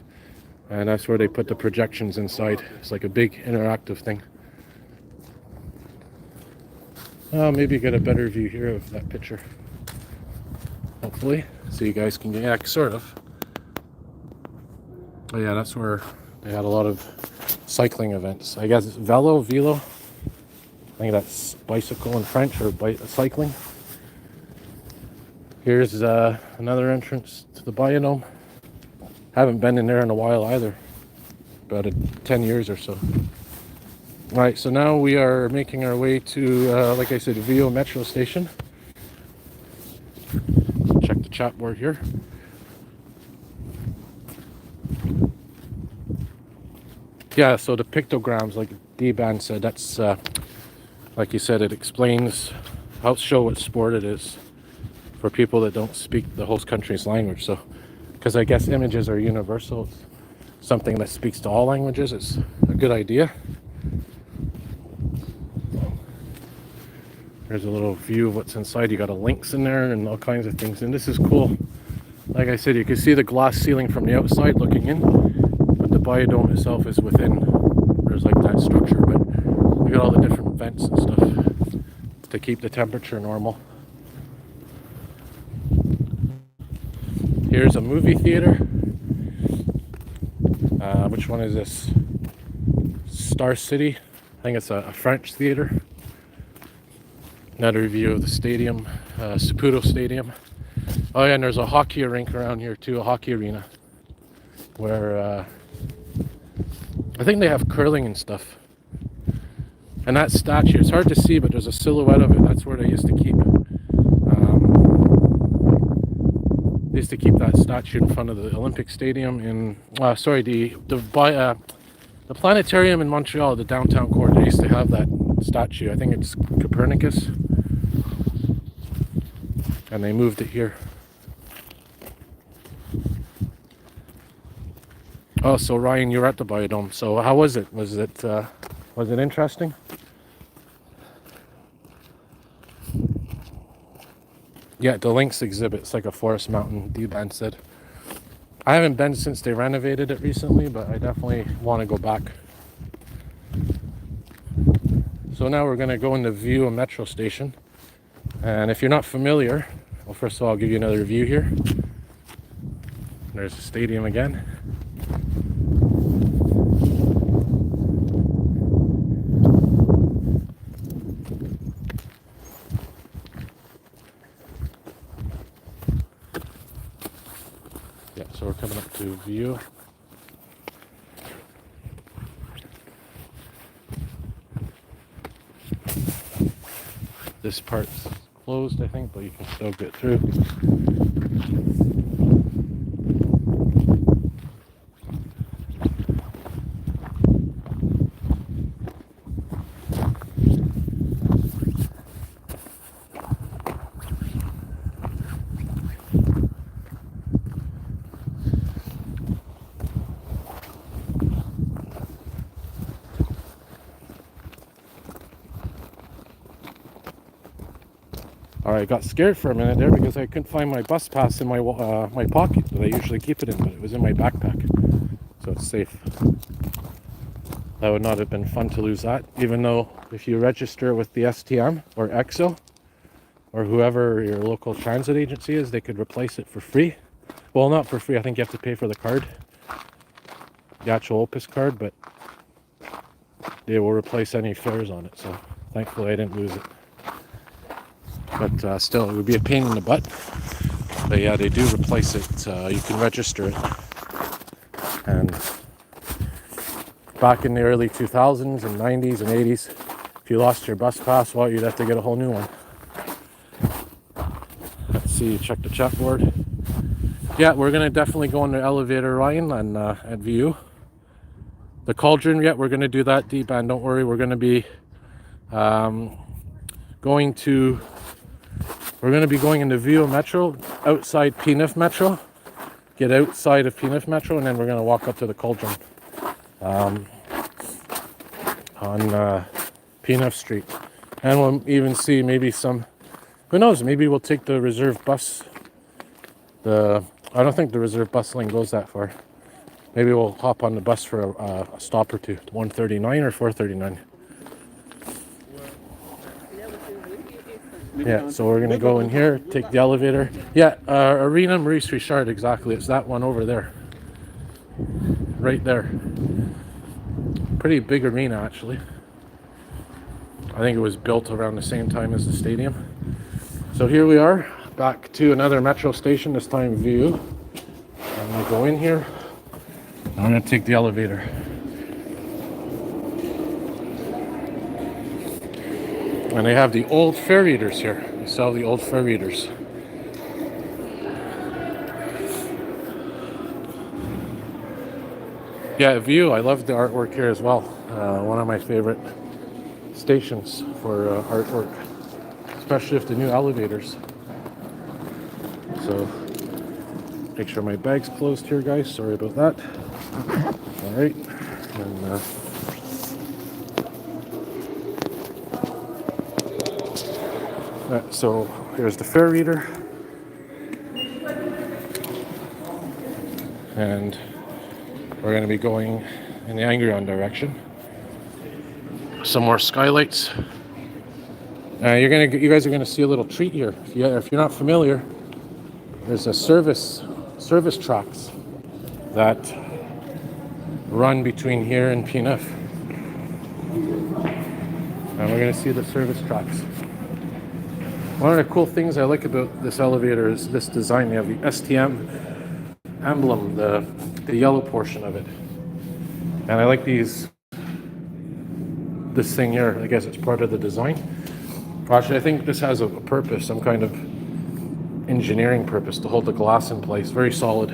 [SPEAKER 2] and that's where they put the projections inside. It's like a big interactive thing. Maybe get a better view here of that picture. Hopefully, so you guys can get, yeah, sort of. But yeah, that's where they had a lot of cycling events. I guess it's velo. I think that's bicycle in French, or cycling. Here's another entrance to the biodome. Haven't been in there in a while either. About 10 years or so. Alright, so now we are making our way to, like I said, Vio Metro Station. Check the chat board here. Yeah, so the pictograms, like D-Ban said, that's, like you said, it explains, helps show what sport it is for people that don't speak the host country's language. So, because I guess images are universal, it's something that speaks to all languages. It's a good idea. There's a little view of what's inside. You got a links in there and all kinds of things, and this is cool. Like I said, you can see the glass ceiling from the outside looking in, but the biodome itself is within. There's like that structure, but you got all the different vents and stuff to keep the temperature normal. Here's a movie theater. Which one is this? Star City. I think it's a French theater. Another view of the stadium, Saputo Stadium. Oh yeah, and there's a hockey rink around here too, a hockey arena, where I think they have curling and stuff. And that statue, it's hard to see, but there's a silhouette of it. That's where they used to keep that statue in front of the Olympic Stadium in, the planetarium in Montreal, the downtown core. They used to have that statue. I think it's Copernicus. and they moved it here. Oh, so Ryan, you were at the biodome. So how was it? Was it interesting? Yeah, the Lynx exhibit. It's like a Forest Mountain, D-Band said. I haven't been since they renovated it recently, but I definitely want to go back. So now we're going to go into view a metro station. And if you're not familiar, well, first of all, I'll give you another view here. There's the stadium again. Yeah, so we're coming up to view. This part's closed, I think, but you can still get through. Alright, I got scared for a minute there because I couldn't find my bus pass in my my pocket that I usually keep it in, but it was in my backpack, so it's safe. That would not have been fun to lose that, even though if you register with the STM or EXO or whoever your local transit agency is, they could replace it for free. Well, not for free, I think you have to pay for the card, the actual Opus card, but they will replace any fares on it, so thankfully I didn't lose it. But still, it would be a pain in the butt. But yeah, they do replace it. You can register it. And back in the early 2000s and 90s and 80s, if you lost your bus pass, well, you'd have to get a whole new one. Let's see, check the chat board. Yeah, we're going to definitely go on the elevator, Ryan, and at VU. The Cauldron, yeah, we're going to do that, D-Band, don't worry. We're going to be We're going to be going into View Metro, outside P9 Metro, get outside of P9 Metro, and then we're going to walk up to the Cauldron on P9 Street. And we'll even see maybe some, who knows, maybe we'll take the reserve bus. I don't think the reserve bus lane goes that far. Maybe we'll hop on the bus for a stop or two, 139 or 439. Yeah, so we're gonna go in here, take the elevator. Yeah, Arena Maurice Richard, exactly. It's that one over there. Right there. Pretty big arena, actually. I think it was built around the same time as the stadium. So here we are, back to another metro station, this time View. I'm gonna go in here. I'm gonna take the elevator. And they have the old fare readers here. They sell the old fare readers. Yeah, View, I love the artwork here as well. One of my favorite stations for artwork, especially with the new elevators. So, make sure my bag's closed here, guys. Sorry about that. All right. And, so here's the fare reader, and we're going to be going in the Angrion direction. Some more skylights. You guys are going to see a little treat here. If you're not familiar, there's a service tracks that run between here and P9. And we're going to see the service tracks. One of the cool things I like about this elevator is this design. They have the STM emblem, the yellow portion of it. And I like this thing here. I guess it's part of the design. Actually, I think this has a purpose, some kind of engineering purpose to hold the glass in place. Very solid.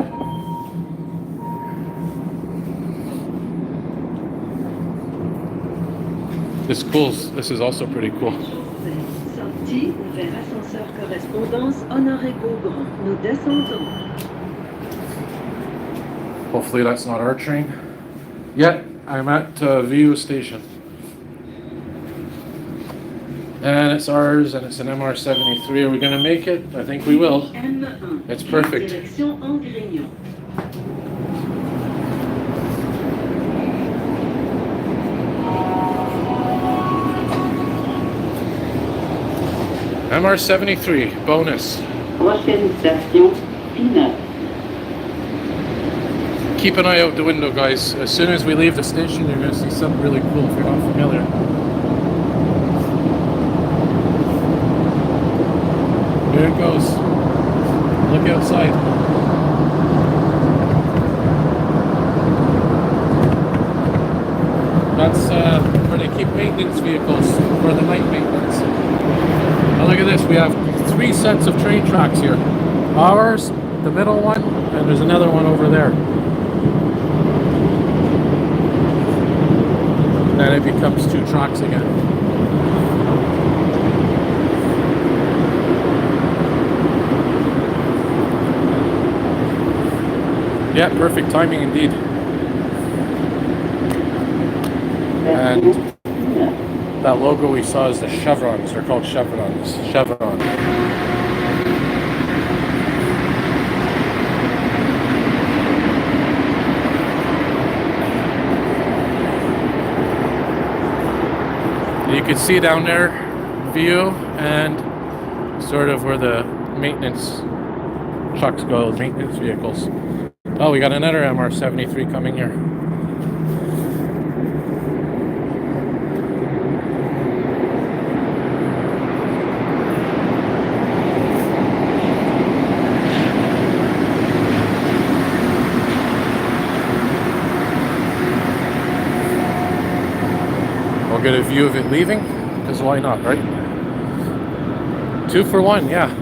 [SPEAKER 2] This is also pretty cool.
[SPEAKER 1] Merci, vers ascenseur correspondance Honoré-Beaugrand. Nous descendons.
[SPEAKER 2] Hopefully that's not our train. Yeah, I'm at VU station. And it's ours, and it's an MR73. Are we going to make it? I think we will. It's perfect. MR73, bonus.
[SPEAKER 3] Prochaine station, Pinat.
[SPEAKER 2] Keep an eye out the window, guys. As soon as we leave the station, you're going to see something really cool if you're not familiar. Here it goes. Look outside. That's where they keep maintenance vehicles for the night maintenance. Now look at this. We have 3 sets of train tracks here. Ours, the middle one, and there's another one over there. Then it becomes 2 tracks again. Yeah, perfect timing indeed. And that logo we saw is the chevrons. They're called chevrons. Chevron. You can see down there, view, and sort of where the maintenance trucks go, maintenance vehicles. Oh, we got another MR73 coming here. We'll get a view of it leaving, because why not, right? 2 for 1, yeah.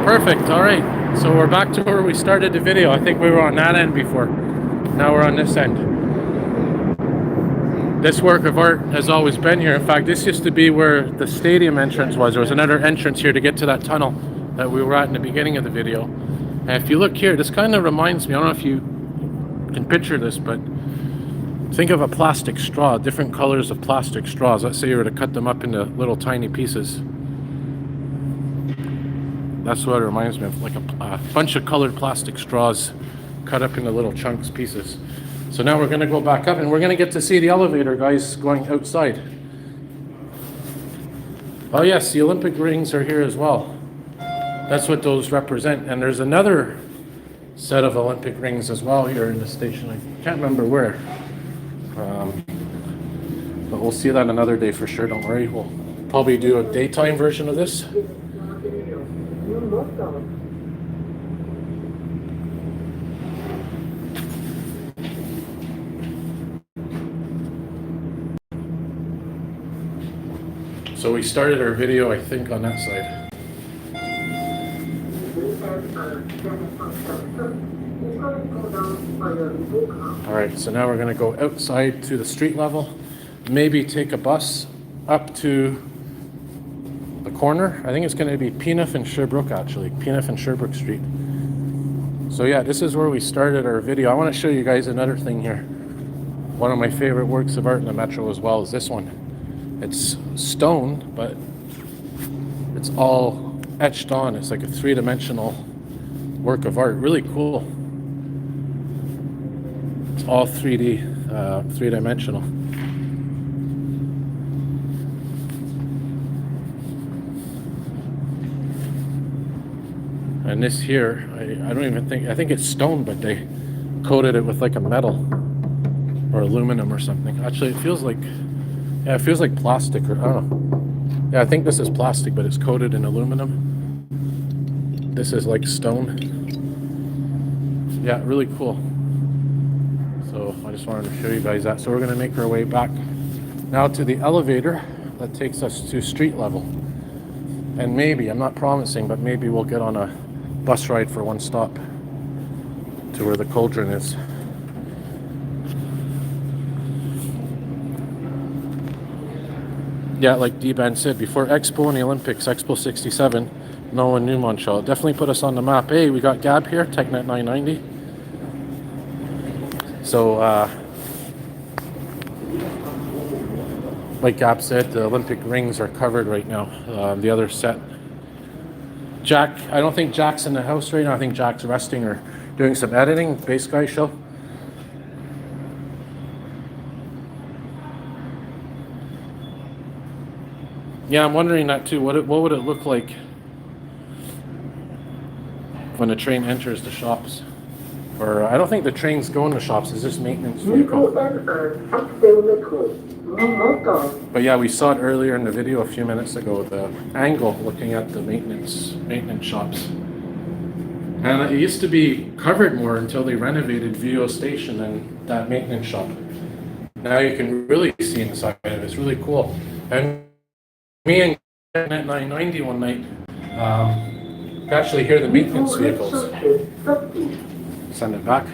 [SPEAKER 2] Perfect, all right. So we're back to where we started the video. I think we were on that end before. Now we're on this end. This work of art has always been here. In fact, this used to be where the stadium entrance was. There was another entrance here to get to that tunnel that we were at in the beginning of the video. And if you look here, this kind of reminds me, I don't know if you can picture this, but think of a plastic straw, different colors of plastic straws. Let's say you were to cut them up into little tiny pieces. That's what it reminds me of, like a bunch of colored plastic straws cut up into little chunks, pieces. So now we're going to go back up and we're going to get to see the elevator, guys, going outside. Oh yes, the Olympic rings are here as well. That's what those represent. And there's another set of Olympic rings as well here in the station. I can't remember where. But we'll see that another day for sure, don't worry. We'll probably do a daytime version of this. So we started our video, I think, on that side. Alright, so now we're going to go outside to the street level. Maybe take a bus up to the corner. I think it's going to be Pinat and Sherbrooke, actually. Pinat and Sherbrooke Street. So yeah, this is where we started our video. I want to show you guys another thing here. One of my favorite works of art in the metro as well is this one. It's stone, but it's all etched on. It's like a 3-dimensional work of art. Really cool. It's all 3D, 3-dimensional. And this here, I don't even think, I think it's stone, but they coated it with like a metal. or aluminum or something. Actually, it feels like, yeah, it feels like plastic, or I don't know. Yeah, I think this is plastic, but it's coated in aluminum. This is like stone. Yeah, really cool. So I just wanted to show you guys that. So we're gonna make our way back now to the elevator that takes us to street level. And maybe, I'm not promising, but maybe we'll get on a bus ride for one stop to where the cauldron is. Yeah, like D-Band said, before Expo and the Olympics, Expo 67, no one knew Montreal. It definitely put us on the map. Hey, we got Gab here, TechNet 990. So, like Gab said, the Olympic rings are covered right now. The other set. Jack, I don't think Jack's in the house right now. I think Jack's resting or doing some editing. Base guy show. Yeah, I'm wondering that too. What would it look like when a train enters the shops? Or I don't think the trains go in the shops. It's just maintenance vehicle. But yeah, we saw it earlier in the video a few minutes ago. The angle looking at the maintenance shops. And it used to be covered more until they renovated VO Station and that maintenance shop. Now you can really see inside of it. It's really cool. And me and at 990 one night, could actually hear the maintenance vehicles. Send it back.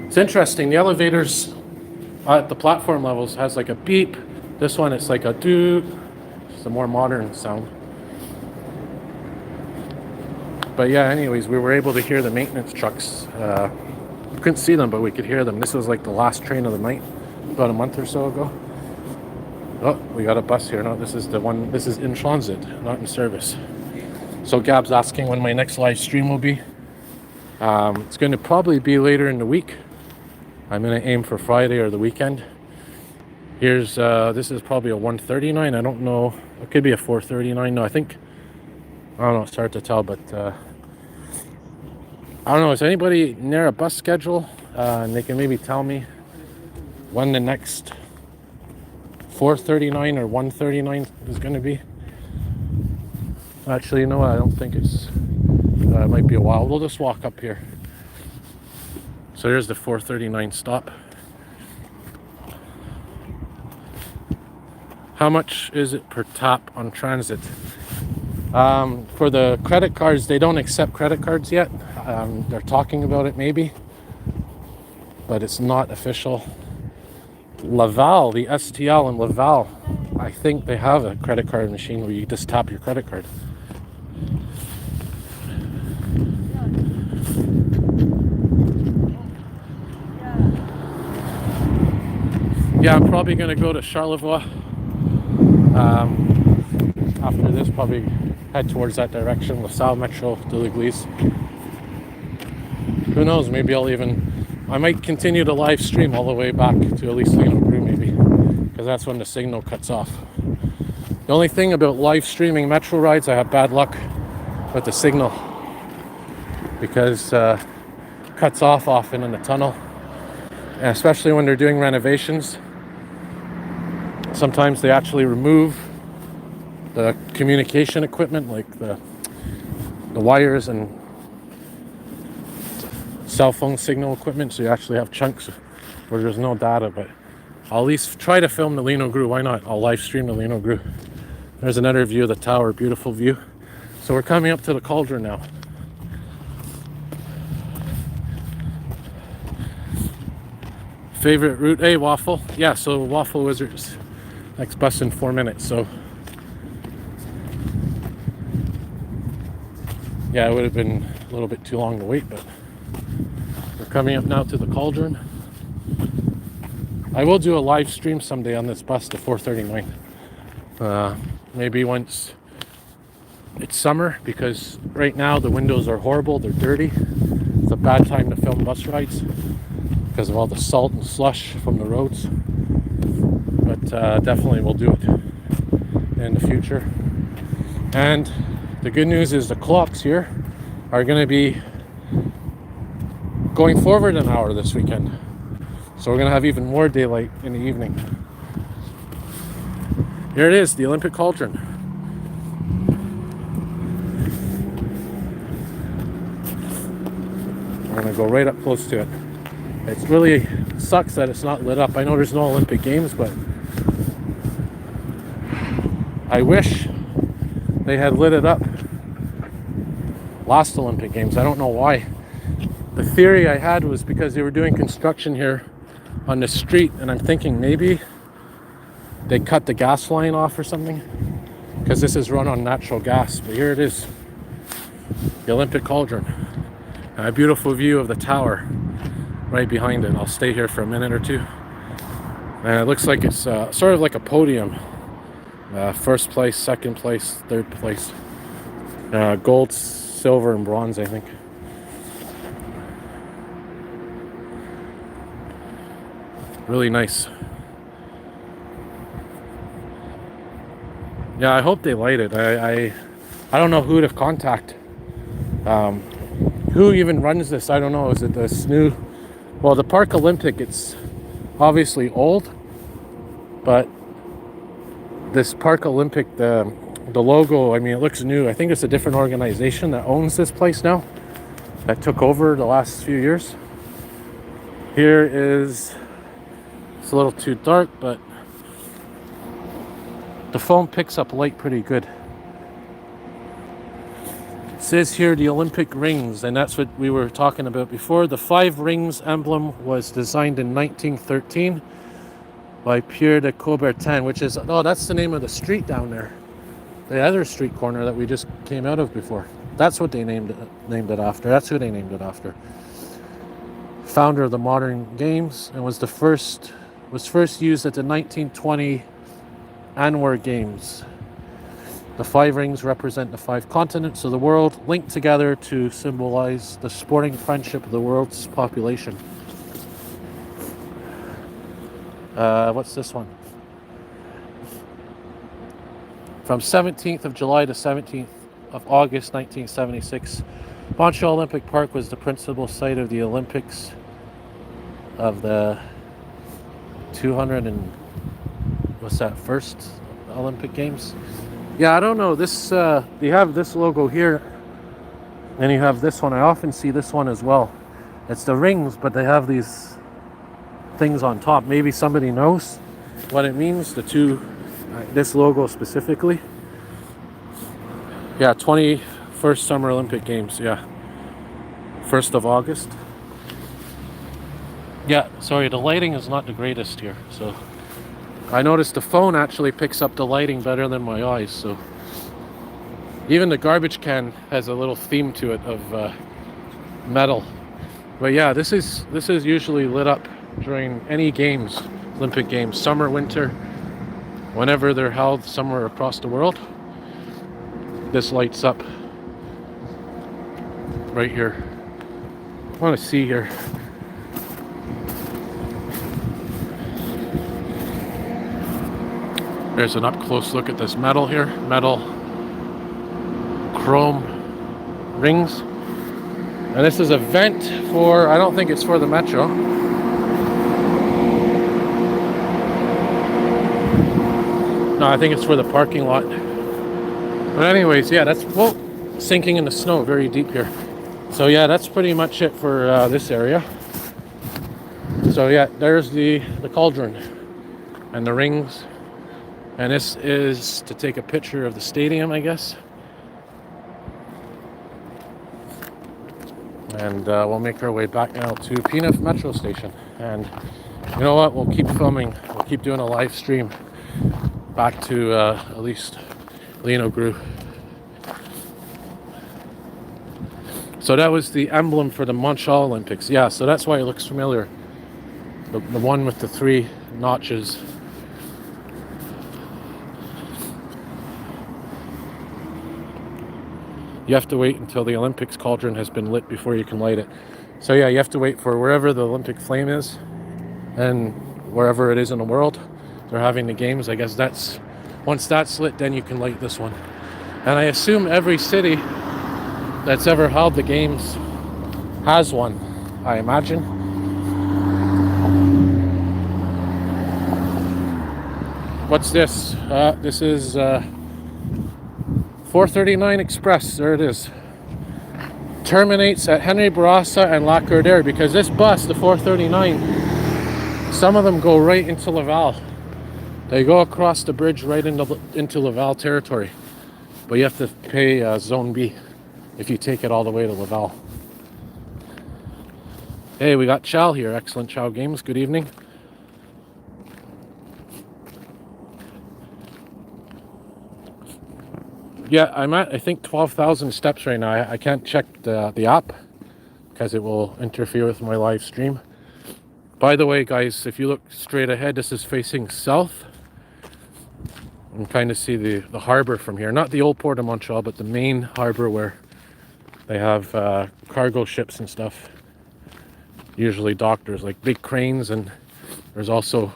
[SPEAKER 2] It's interesting. The elevators at the platform levels has like a beep. This one, it's like a doo. It's a more modern sound. But yeah, anyways, we were able to hear the maintenance trucks. We couldn't see them, but we could hear them. This was like the last train of the night, about a month or so ago. Oh, we got a bus here. No, this is the one. This is in transit, not in service. So Gab's asking when my next live stream will be. It's going to probably be later in the week. I'm going to aim for Friday or the weekend. Here's this is probably a 139. I don't know. It could be a 439. No, I don't know. It's hard to tell, but I don't know. Is anybody near a bus schedule? And they can maybe tell me when the next 439 or 139 is going to be. Actually, you know what? I don't think it's. It might be a while. We'll just walk up here. So here's the 439 stop. How much is it per tap on transit? For the credit cards, they don't accept credit cards yet. They're talking about it maybe, but it's not official. Laval, the STL in Laval, I think they have a credit card machine where you just tap your credit card. Yeah, I'm probably going to go to Charlevoix after this, probably head towards that direction, LaSalle Metro de l'Église. Who knows, maybe I might continue to live stream all the way back to at least Lino Brew maybe, because that's when the signal cuts off. The only thing about live streaming metro rides, I have bad luck with the signal, because it cuts off often in the tunnel, and especially when they're doing renovations. Sometimes they actually remove the communication equipment, like the wires and cell phone signal equipment, so you actually have chunks where there's no data. But I'll at least try to film the Lino Gru. Why not? I'll live stream the Lino Gru. There's another view of the tower, beautiful view. So we're coming up to the cauldron now. Favorite route? Hey, Waffle. Yeah, so Waffle Wizards. Next bus in 4 minutes, so yeah, it would have been a little bit too long to wait, but we're coming up now to the cauldron. I will do a live stream someday on this bus, the 439. Maybe once it's summer, because right now the windows are horrible, they're dirty. It's a bad time to film bus rides because of all the salt and slush from the roads. But definitely we'll do it in the future. And the good news is the clocks here are going to be going forward an hour this weekend. So we're gonna have even more daylight in the evening. Here it is, the Olympic cauldron. We're gonna go right up close to it. It really sucks that it's not lit up. I know there's no Olympic Games, but I wish they had lit it up last Olympic Games. I don't know why. The theory I had was because they were doing construction here on the street, and I'm thinking maybe they cut the gas line off or something, because this is run on natural gas. But here it is, the Olympic cauldron. And a beautiful view of the tower right behind it. I'll stay here for a minute or two. And it looks like it's sort of like a podium. First place, second place, third place. Gold, silver, and bronze, I think. Really nice. Yeah, I hope they light it. I don't know who to contact. Who even runs this? I don't know. Is it this new? Well, the Park Olympic, it's obviously old, but this Park Olympic, the logo, I mean, it looks new. I think it's a different organization that owns this place now, that took over the last few years. Here is, it's a little too dark, but the phone picks up light pretty good. It says here the Olympic rings, and that's what we were talking about before. The 5 rings emblem was designed in 1913 by Pierre de Coubertin, which is, oh, that's the name of the street down there. The other street corner that we just came out of before. That's what they named it after. That's who they named it after. Founder of the modern games, and was first used at the 1920 Anwar Games. The 5 rings represent the 5 continents of the world, linked together to symbolize the sporting friendship of the world's population. What's this one? From 17th of July to 17th of August 1976, Montreal Olympic Park was the principal site of the Olympics of the 200 and what's that, first Olympic Games? Yeah, I don't know. This you have this logo here, and you have this one. I often see this one as well. It's the rings, but they have these things on top. Maybe somebody knows what it means, the two, this logo specifically. Yeah, 21st Summer Olympic Games, yeah. 1st of August. Yeah, sorry, the lighting is not the greatest here, so I noticed the phone actually picks up the lighting better than my eyes, so even the garbage can has a little theme to it of metal. But yeah, this is usually lit up during any games, Olympic Games, summer, winter, whenever they're held somewhere across the world. This lights up right here. I want to see here. There's an up-close look at this metal here. Metal chrome rings. And this is a vent for, I don't think it's for the metro. No, I think it's for the parking lot. But anyways, yeah, that's, whoa, sinking in the snow very deep here. So yeah, that's pretty much it for this area. So yeah, there's the cauldron and the rings. And this is to take a picture of the stadium, I guess. And we'll make our way back now to Peanut Metro Station. And you know what? We'll keep filming. We'll keep doing a live stream back to at least Lino Gru. So that was the emblem for the Montreal Olympics. Yeah, so that's why it looks familiar. The one with the 3 notches. You have to wait until the Olympics cauldron has been lit before you can light it. So yeah, you have to wait for wherever the Olympic flame is, and wherever it is in the world they're having the games. I guess that's, once that's lit, then you can light this one. And I assume every city that's ever held the games has one, I imagine. What's this? This is 439 Express. There it is. Terminates at Henry Bourassa and Lacordaire, because this bus, the 439, some of them go right into Laval. They go across the bridge right into Laval territory, but you have to pay Zone B if you take it all the way to Laval. Hey, we got Chow here. Excellent Chow Games. Good evening. Yeah, I'm at, I think, 12,000 steps right now. I can't check the app because it will interfere with my live stream. By the way, guys, if you look straight ahead, this is facing south. You can kind of see the harbor from here. Not the old port of Montreal, but the main harbor where they have cargo ships and stuff. Usually docked. There's like big cranes, and there's also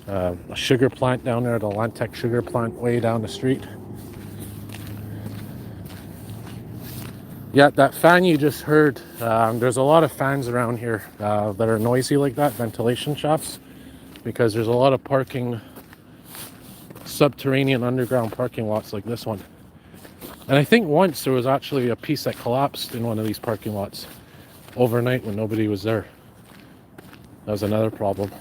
[SPEAKER 2] a sugar plant down there, the Lantec sugar plant way down the street. Yeah, that fan you just heard, there's a lot of fans around here that are noisy like that, ventilation shafts, because there's a lot of parking, subterranean underground parking lots like this one. And I think once there was actually a piece that collapsed in one of these parking lots overnight when nobody was there. That was another problem.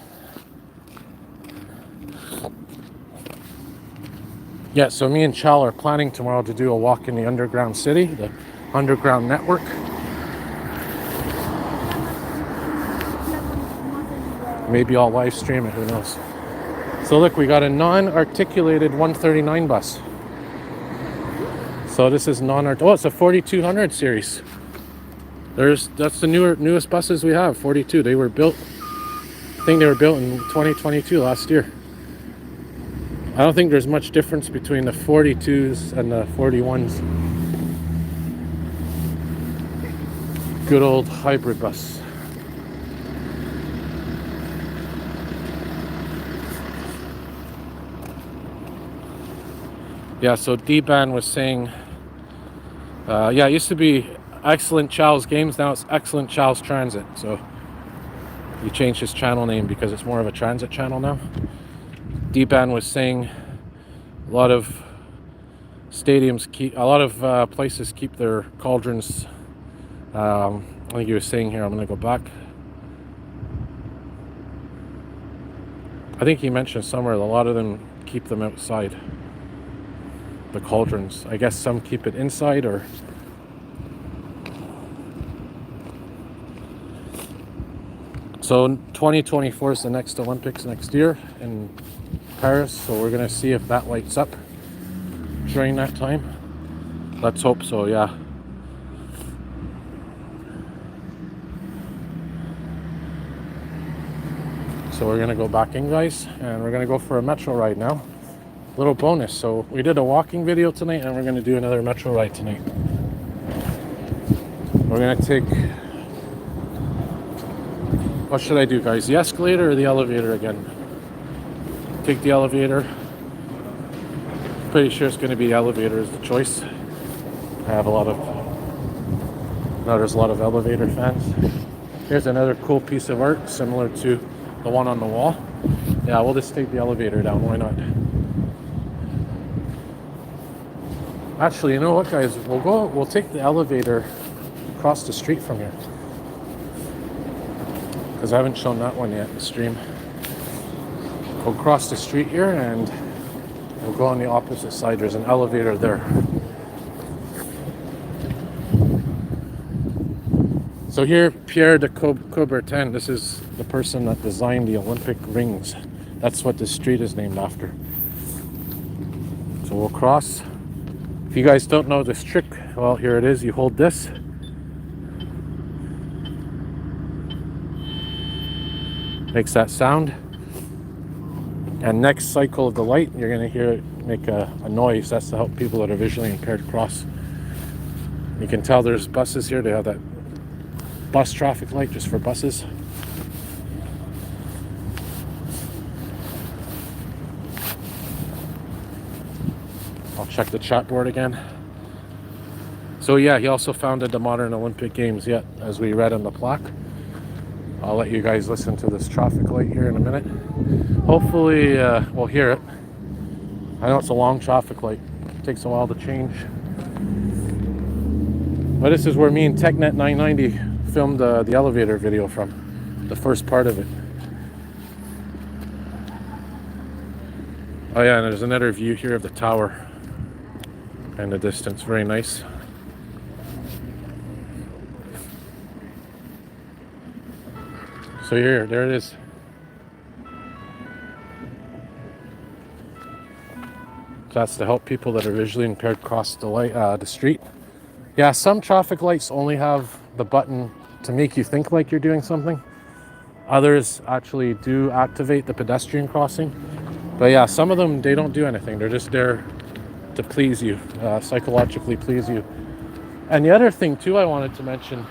[SPEAKER 2] Yeah, so me and Chal are planning tomorrow to do a walk in the underground city, the underground network. Maybe I'll live stream it, who knows. So look, we got a non-articulated 139 bus. So this is oh, it's a 4200 series. That's the newest buses we have, 42. They were built, I think they were built in 2022, last year. I don't think there's much difference between the 42s and the 41s. Good old hybrid bus. Yeah, so D-Ban was saying, yeah, it used to be Excellent Chow's Games, now it's Excellent Chow's Transit. So he changed his channel name because it's more of a transit channel now. D-Ban was saying a lot of stadiums a lot of places keep their cauldrons. I think he was saying here, I'm going to go back. I think he mentioned somewhere a lot of them keep them outside, the cauldrons. I guess some keep it inside, or so 2024 is the next Olympics next year in Paris, so we're going to see if that lights up during that time. Let's hope so, yeah. So we're gonna go back in, guys, and we're gonna go for a metro ride now. Little bonus. So we did a walking video tonight, and we're gonna do another metro ride tonight. We're gonna take, what should I do, guys? The escalator or the elevator again? Take the elevator. Pretty sure it's gonna be the elevator is the choice. I have a lot of, no, there's a lot of elevator fans. Here's another cool piece of art similar to the one on the wall. Yeah, we'll just take the elevator down, why not? Actually, you know what, guys? We'll take the elevator across the street from here, because I haven't shown that one yet in the stream. We'll cross the street here and we'll go on the opposite side. There's an elevator there. So here, Pierre de Coubertin, this is the person that designed the Olympic rings. That's what this street is named after. So we'll cross. If you guys don't know this trick, well, here it is. You hold this. Makes that sound. And next cycle of the light, you're going to hear it make a noise. That's to help people that are visually impaired cross. You can tell there's buses here. They have that bus traffic light just for buses. I'll check the chat board again. So yeah, he also founded the modern Olympic Games, yet, as we read on the plaque. I'll let you guys listen to this traffic light here in a minute. Hopefully we'll hear it. I know it's a long traffic light. It takes a while to change. But this is where me and TechNet 990 filmed the elevator video from, the first part of it. Oh yeah, and there's another view here of the tower in the distance. Very nice. So here, there it is. That's to help people that are visually impaired cross the street. Yeah, some traffic lights only have the button to make you think like you're doing something. Others actually do activate the pedestrian crossing. But yeah, some of them, they don't do anything. They're just there to please you, psychologically please you. And the other thing too I wanted to mention,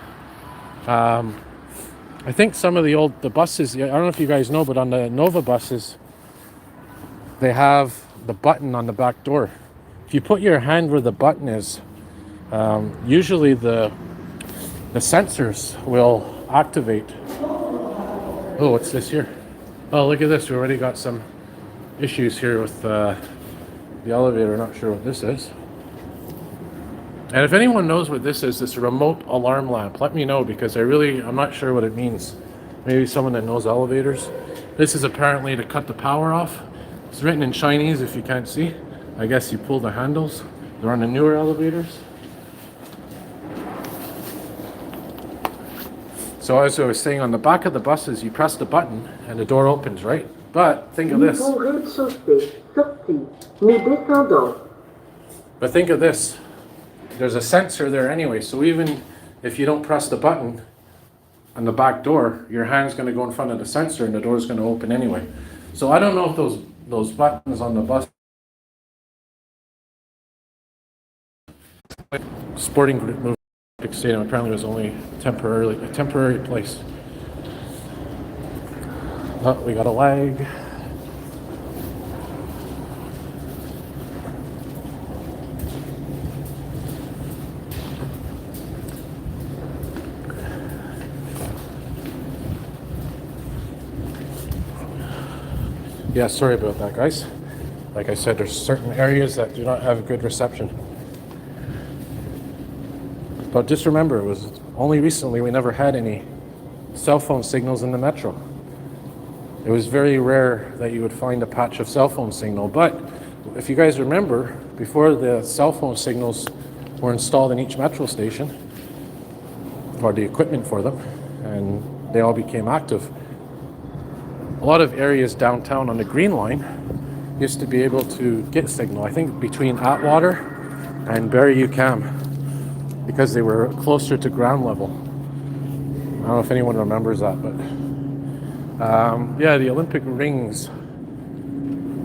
[SPEAKER 2] I think some of the buses, I don't know if you guys know, but on the Nova buses, they have the button on the back door. If you put your hand where the button is, usually the sensors will activate. Oh, what's this here? Oh, look at this. We already got some issues here with the elevator. Not sure what this is. And if anyone knows what this is, this remote alarm lamp, let me know, because I'm not sure what it means. Maybe someone that knows elevators. This is apparently to cut the power off. It's written in Chinese if you can't see. I guess you pull the handles. They're on the newer elevators. So as I was saying, on the back of the buses, you press the button and the door opens, right? But think of this. But think of this. There's a sensor there anyway, so even if you don't press the button on the back door, your hand's going to go in front of the sensor and the door's going to open anyway. So I don't know if those buttons on the bus. Sporting Olympic Stadium apparently was only a temporary place. Oh, we got a lag. Yeah, sorry about that, guys. Like I said, there's certain areas that do not have good reception. But just remember, it was only recently we never had any cell phone signals in the metro. It was very rare that you would find a patch of cell phone signal. But if you guys remember, before the cell phone signals were installed in each metro station, or the equipment for them, and they all became active, a lot of areas downtown on the Green Line used to be able to get signal. I think between Atwater and Barrie-UQAM, because they were closer to ground level. I don't know if anyone remembers that, but yeah, the Olympic rings,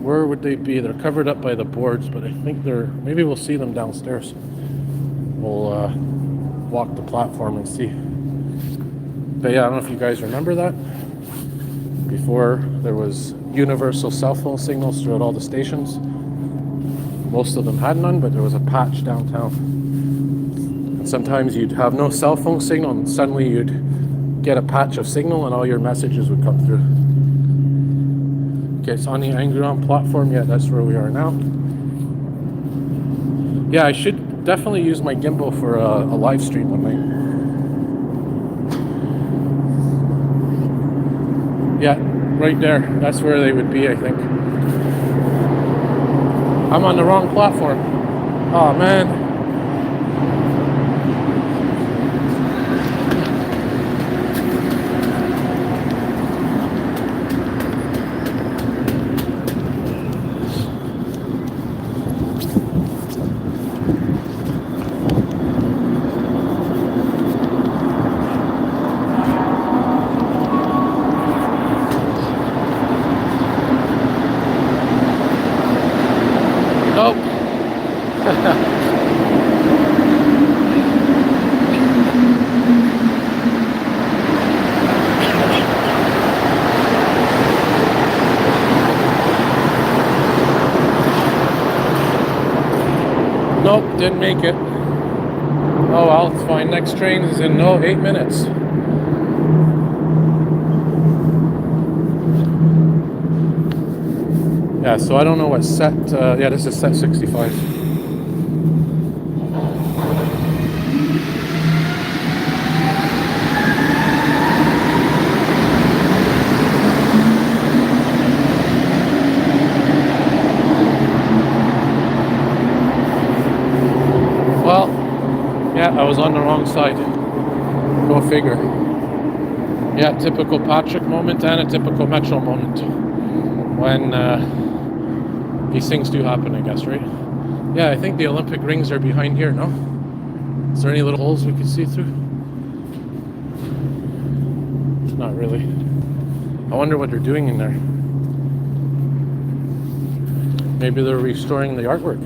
[SPEAKER 2] where would they be? They're covered up by the boards, but I think maybe we'll see them downstairs. We'll walk the platform and see. But yeah, I don't know if you guys remember that. Before there was universal cell phone signals throughout all the stations. Most of them had none, but there was a patch downtown. And sometimes you'd have no cell phone signal and suddenly you'd get a patch of signal and all your messages would come through. Okay, it's on the Anguron platform. Yeah, that's where we are now. Yeah, I should definitely use my gimbal for a live stream one night. Yeah, right there. That's where they would be, I think. I'm on the wrong platform. Oh, man. Nope. Nope, didn't make it. Oh well, it's fine. Next train is in 8 minutes. Yeah, so I don't know what set, yeah, this is set 65. Well, yeah, I was on the wrong side. Go figure. Yeah, typical Patrick moment and a typical Metro moment. When these things do happen, I guess, right? Yeah, I think the Olympic rings are behind here, no? Is there any little holes we could see through? Not really. I wonder what they're doing in there. Maybe they're restoring the artwork.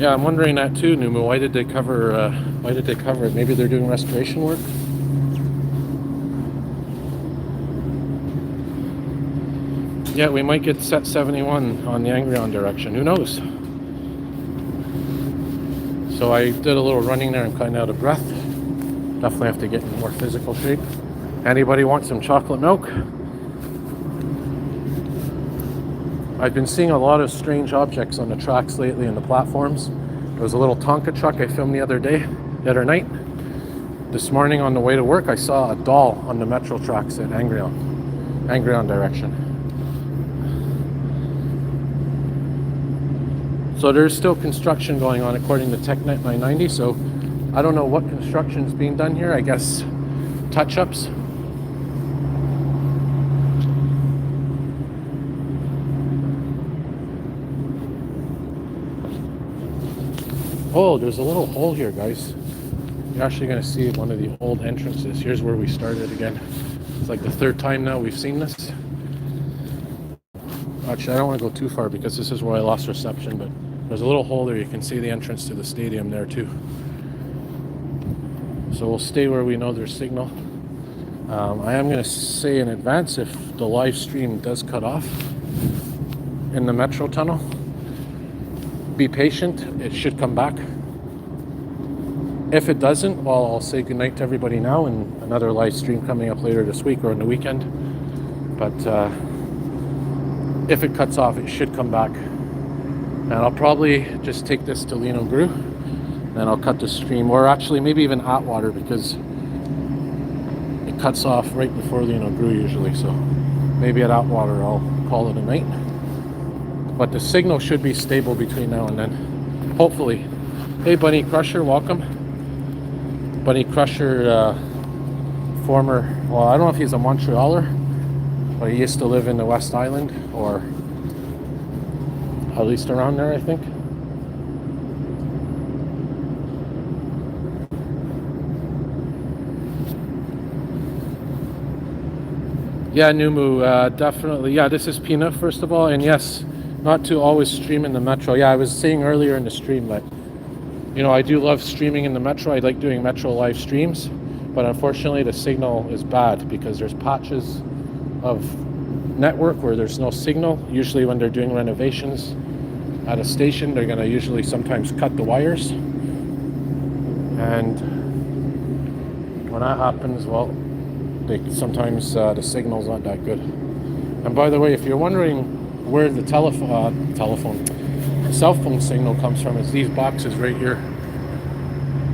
[SPEAKER 2] Yeah, I'm wondering that too, Numu. Why did they cover it? Maybe they're doing restoration work? Yeah, we might get set 71 on the Angrion direction. Who knows? So I did a little running there. I'm kind of out of breath. Definitely have to get in more physical shape. Anybody want some chocolate milk? I've been seeing a lot of strange objects on the tracks lately in the platforms. There was a little Tonka truck I filmed the other night. This morning on the way to work, I saw a doll on the metro tracks at Angrion direction. So there's still construction going on according to TechNet 990, so I don't know what construction is being done here. I guess touch-ups. Oh, there's a little hole here, guys. You're actually going to see one of the old entrances. Here's where we started again. It's like the third time now we've seen this. Actually, I don't want to go too far because this is where I lost reception, but there's a little hole there. You can see the entrance to the stadium there too. So we'll stay where we know there's signal. I am going to say in advance, if the live stream does cut off in the metro tunnel, be patient, it should come back. If it doesn't, well, I'll say goodnight to everybody now, and another live stream coming up later this week or on the weekend. But if it cuts off, it should come back. And I'll probably just take this to Lino Gru, and I'll cut the stream, or actually maybe even Atwater, because it cuts off right before Lino Gru usually. So maybe at Atwater I'll call it a night. But the signal should be stable between now and then, hopefully. Hey, Bunny Crusher, welcome. Bunny Crusher, former, well, I don't know if he's a Montrealer, but he used to live in the West Island, or at least around there, I think. Yeah, Numu, definitely. Yeah, this is Pina, first of all, and yes, not to always stream in the metro. Yeah, I was saying earlier in the stream that, you know, I do love streaming in the metro. I like doing metro live streams, but unfortunately the signal is bad because there's patches of network where there's no signal. Usually when they're doing renovations at a station, they're going to usually sometimes cut the wires, and when that happens, well, sometimes the signal's not that good. And by the way, if you're wondering where the cell phone signal comes from, it's these boxes right here,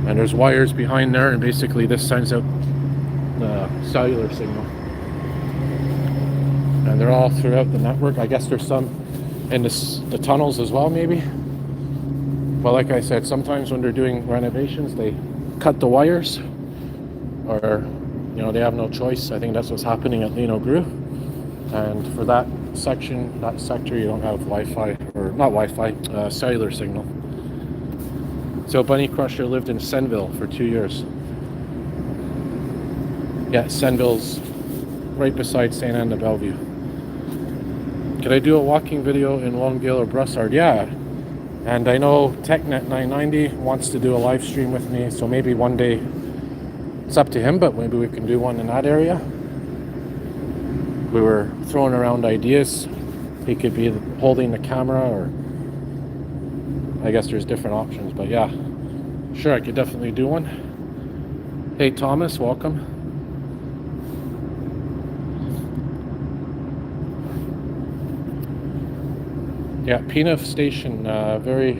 [SPEAKER 2] and there's wires behind there, and basically this sends out the cellular signal, and they're all throughout the network. I guess there's some in the tunnels as well, maybe. But like I said, sometimes when they're doing renovations, they cut the wires, or you know, they have no choice. I think that's what's happening at Lino Gru. And for that section, that sector, you don't have Wi-Fi, or not Wi-Fi, cellular signal. So Bunny Crusher lived in Senville for 2 years. Yeah, Senville's right beside St. Anne de Bellevue. Could I do a walking video in Longueuil or Brossard? Yeah. And I know TechNet 990 wants to do a live stream with me, so maybe one day, it's up to him, but maybe we can do one in that area. We were throwing around ideas. He could be holding the camera, or I guess there's different options, but yeah, sure, I could definitely do one. Hey Thomas, welcome. Yeah, Pina Station, very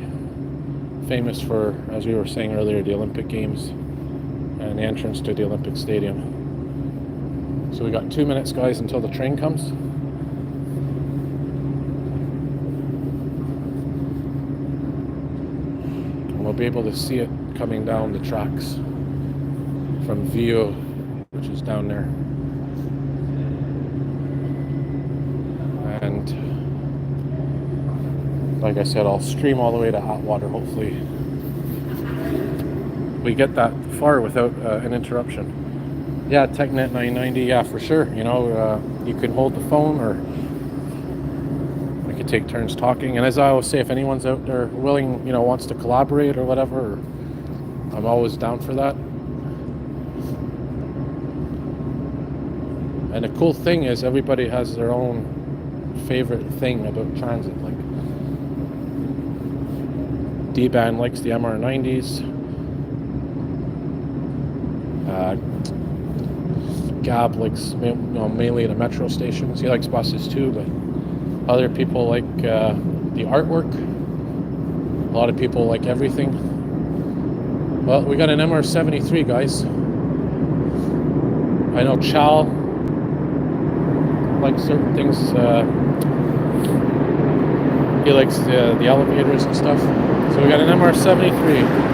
[SPEAKER 2] famous for, as we were saying earlier, the Olympic Games and the entrance to the Olympic Stadium. So we got 2 minutes, guys, until the train comes. And we'll be able to see it coming down the tracks from Vio, which is down there. And like I said, I'll stream all the way to Atwater. Hopefully we get that far without an interruption. Yeah, TechNet 990, yeah, for sure. You know, you can hold the phone, or we could take turns talking. And as I always say, if anyone's out there willing, you know, wants to collaborate or whatever, I'm always down for that. And the cool thing is everybody has their own favorite thing about transit. Like D-Band likes the MR90s. Gab likes, you know, mainly the metro stations. He likes buses too, but other people like the artwork. A lot of people like everything. Well, we got an MR73, guys. I know Chal likes certain things. He likes the elevators and stuff. So we got an MR73.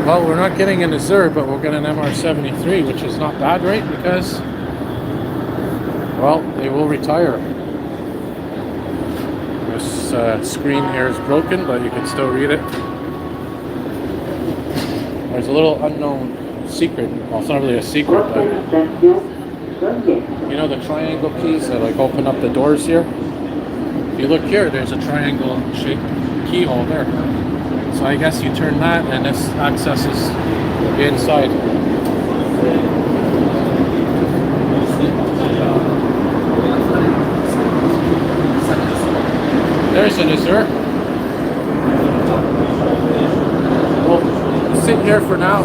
[SPEAKER 2] Well, we're not getting an Azure, but we're getting an MR73, which is not bad, right? Because, well, they will retire. This screen here is broken, but you can still read it. There's a little unknown secret. Well, it's not really a secret, but you know the triangle keys that like open up the doors here? If you look here, there's a triangle shaped keyhole there. So I guess you turn that and this accesses the inside. There's an Azure. We'll sit here for now.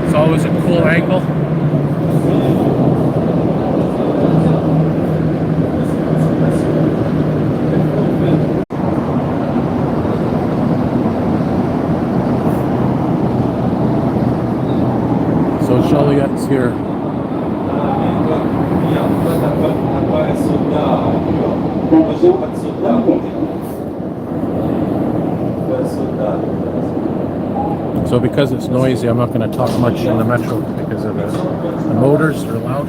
[SPEAKER 2] It's always a cool angle. So Joliet's here. So because it's noisy, I'm not going to talk much in the metro because of the motors are loud.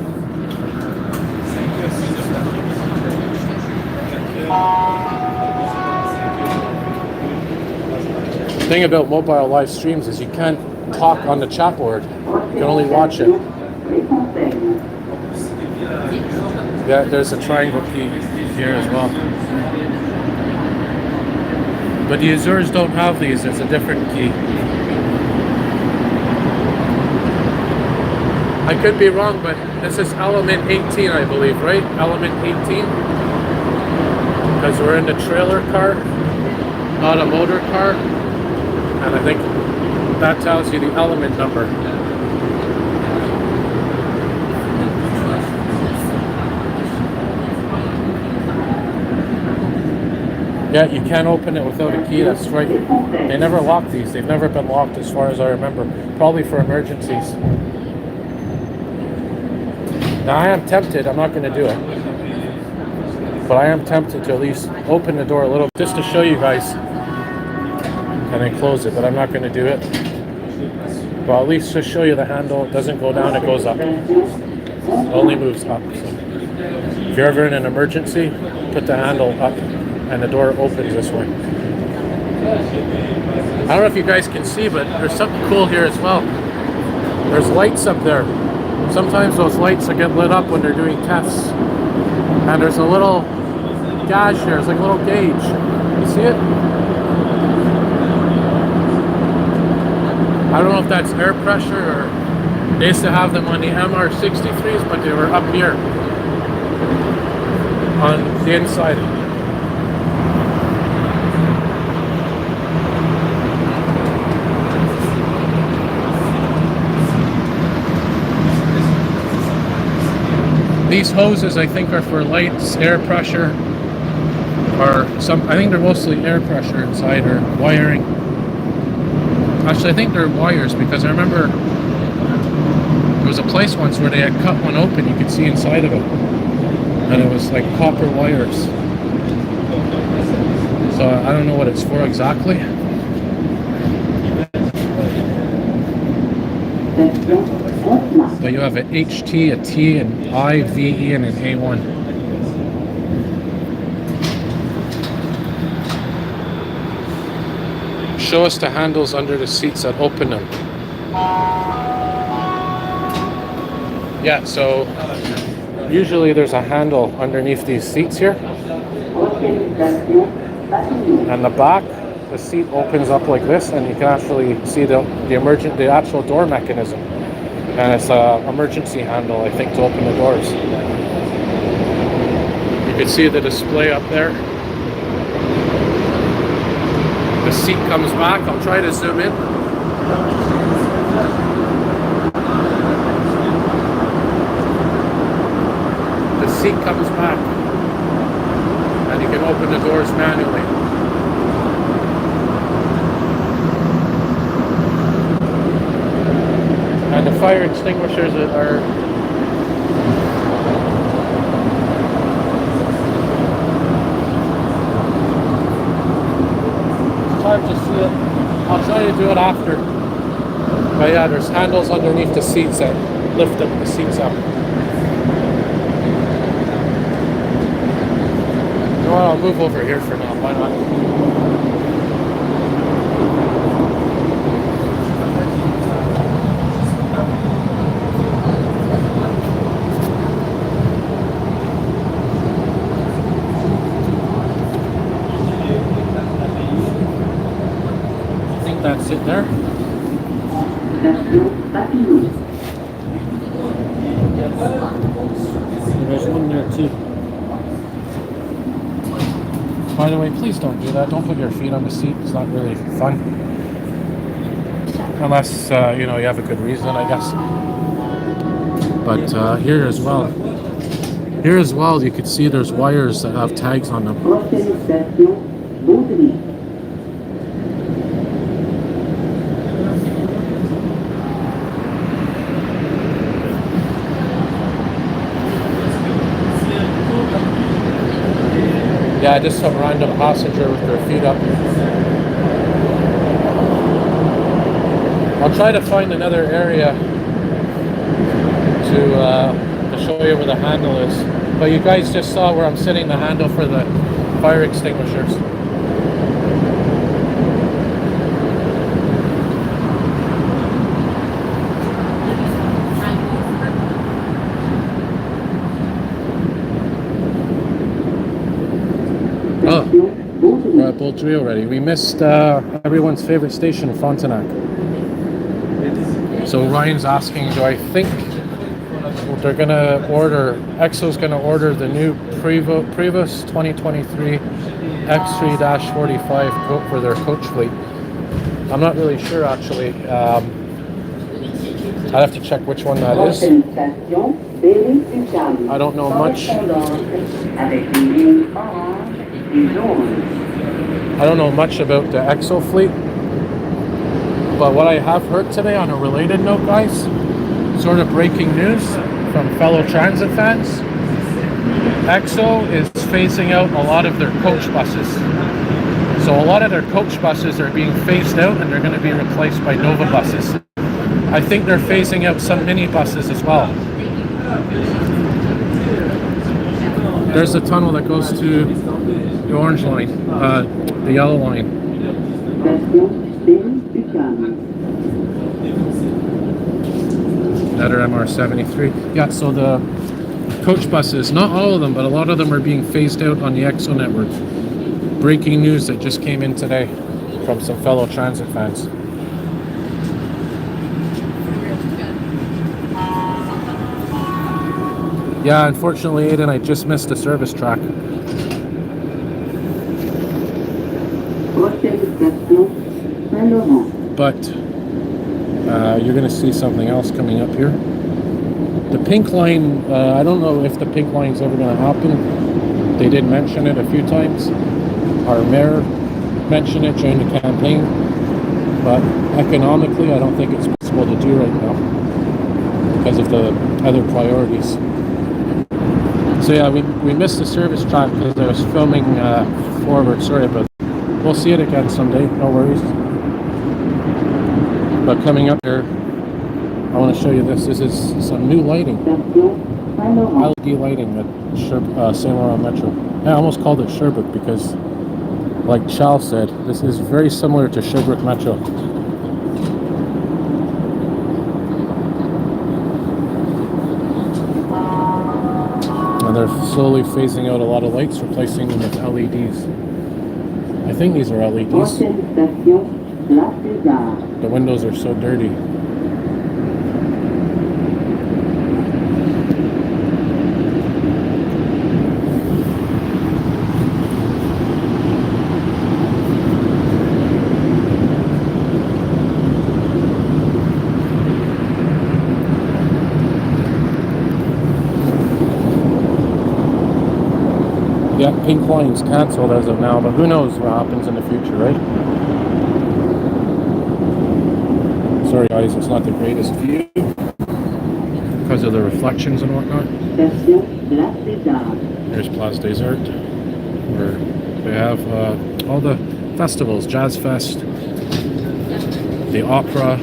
[SPEAKER 2] The thing about mobile live streams is you can't talk on the chat board. You can only watch it. Yeah, there's a triangle key here as well. But the Azures don't have these, it's a different key. I could be wrong, but this is element 18, I believe, right? Element 18. Because we're in the trailer car, not a motor car. And I think that tells you the element number. Yeah, you can't open it without a key, that's right. They never lock these. They've never been locked as far as I remember. Probably for emergencies. Now I am tempted, I'm not going to do it. But I am tempted to at least open the door a little, just to show you guys. And then close it, but I'm not going to do it. But at least just show you the handle. It doesn't go down, it goes up. It only moves up. So if you're ever in an emergency, put the handle up and the door opens this way. I don't know if you guys can see, but there's something cool here as well. There's lights up there. Sometimes those lights will get lit up when they're doing tests. And there's a little gauge here, it's like a little gauge. You see it? I don't know if that's air pressure or they used to have them on the MR63s, but they were up here. on the inside. These hoses, I think, are for lights, air pressure, or some. I think they're mostly air pressure inside, or wiring. Actually, I think they're wires, because I remember there was a place once where they had cut one open. You could see inside of it, and it was like copper wires. So I don't know what it's for exactly. But you have an HT, a T, an I, VE, and an A1. Show us the handles under the seats that open them. Yeah, so usually there's a handle underneath these seats here. And the back, the seat opens up like this, and you can actually see the actual door mechanism. And it's an emergency handle, I think, to open the doors. You can see the display up there. The seat comes back. I'll try to zoom in. The seat comes back, and you can open the doors manually. And the fire extinguishers are it's hard to see it. I'll try to do it after. But yeah, there's handles underneath the seats that lift the seats up. You know what, I'll move over here for now, why not? That's it there. There's one there too. By the way, please don't do that. Don't put your feet on the seat. It's not really fun. Unless, you know, you have a good reason, I guess. But here as well. Here as well, you can see there's wires that have tags on them. Yeah, just some random passenger with their feet up. I'll try to find another area to show you where the handle is. But you guys just saw where I'm sitting the handle for the fire extinguishers. Oh, we're at Montreal already. We missed everyone's favorite station, Frontenac. So Ryan's asking, do I think they're gonna order, EXO's gonna order the new Prevost 2023 X3-45 for their coach fleet? I'm not really sure actually. I'd have to check which one that is. I don't know much. I don't know much about the EXO fleet, but what I have heard today on a related note, guys, sort of breaking news from fellow transit fans, EXO is phasing out a lot of their coach buses. So a lot of their coach buses are being phased out and they're going to be replaced by Nova buses. I think they're phasing out some mini buses as well. There's a tunnel that goes to the orange line, the yellow line. Another MR73. Yeah, so the coach buses, not all of them, but a lot of them are being phased out on the EXO network. Breaking news that just came in today from some fellow transit fans. Yeah, unfortunately, Aiden, I just missed a service track.
[SPEAKER 3] Prochaine station, Saint-Laurent.
[SPEAKER 2] But you're going to see something else coming up here. The pink line, I don't know if the pink line's ever going to happen. They did mention it a few times. Our mayor mentioned it during the campaign. But economically, I don't think it's possible to do right now because of the other priorities. So yeah, we missed the service track because I was filming forward. Sorry, but we'll see it again someday. No worries. But coming up here, I want to show you this. This is some new lighting. LED lighting at Saint Laurent Metro. I almost called it Sherbrooke because, like Charles said, this is very similar to Sherbrooke Metro. And they're slowly phasing out a lot of lights, replacing them with LEDs. I think these are LEDs. The windows are so dirty. Yeah, pink line's cancelled as of now, but who knows what happens in the future, right? Sorry guys, it's not the greatest view because of the reflections and whatnot. There's Place des Arts, where they have all the festivals, Jazz Fest, the opera,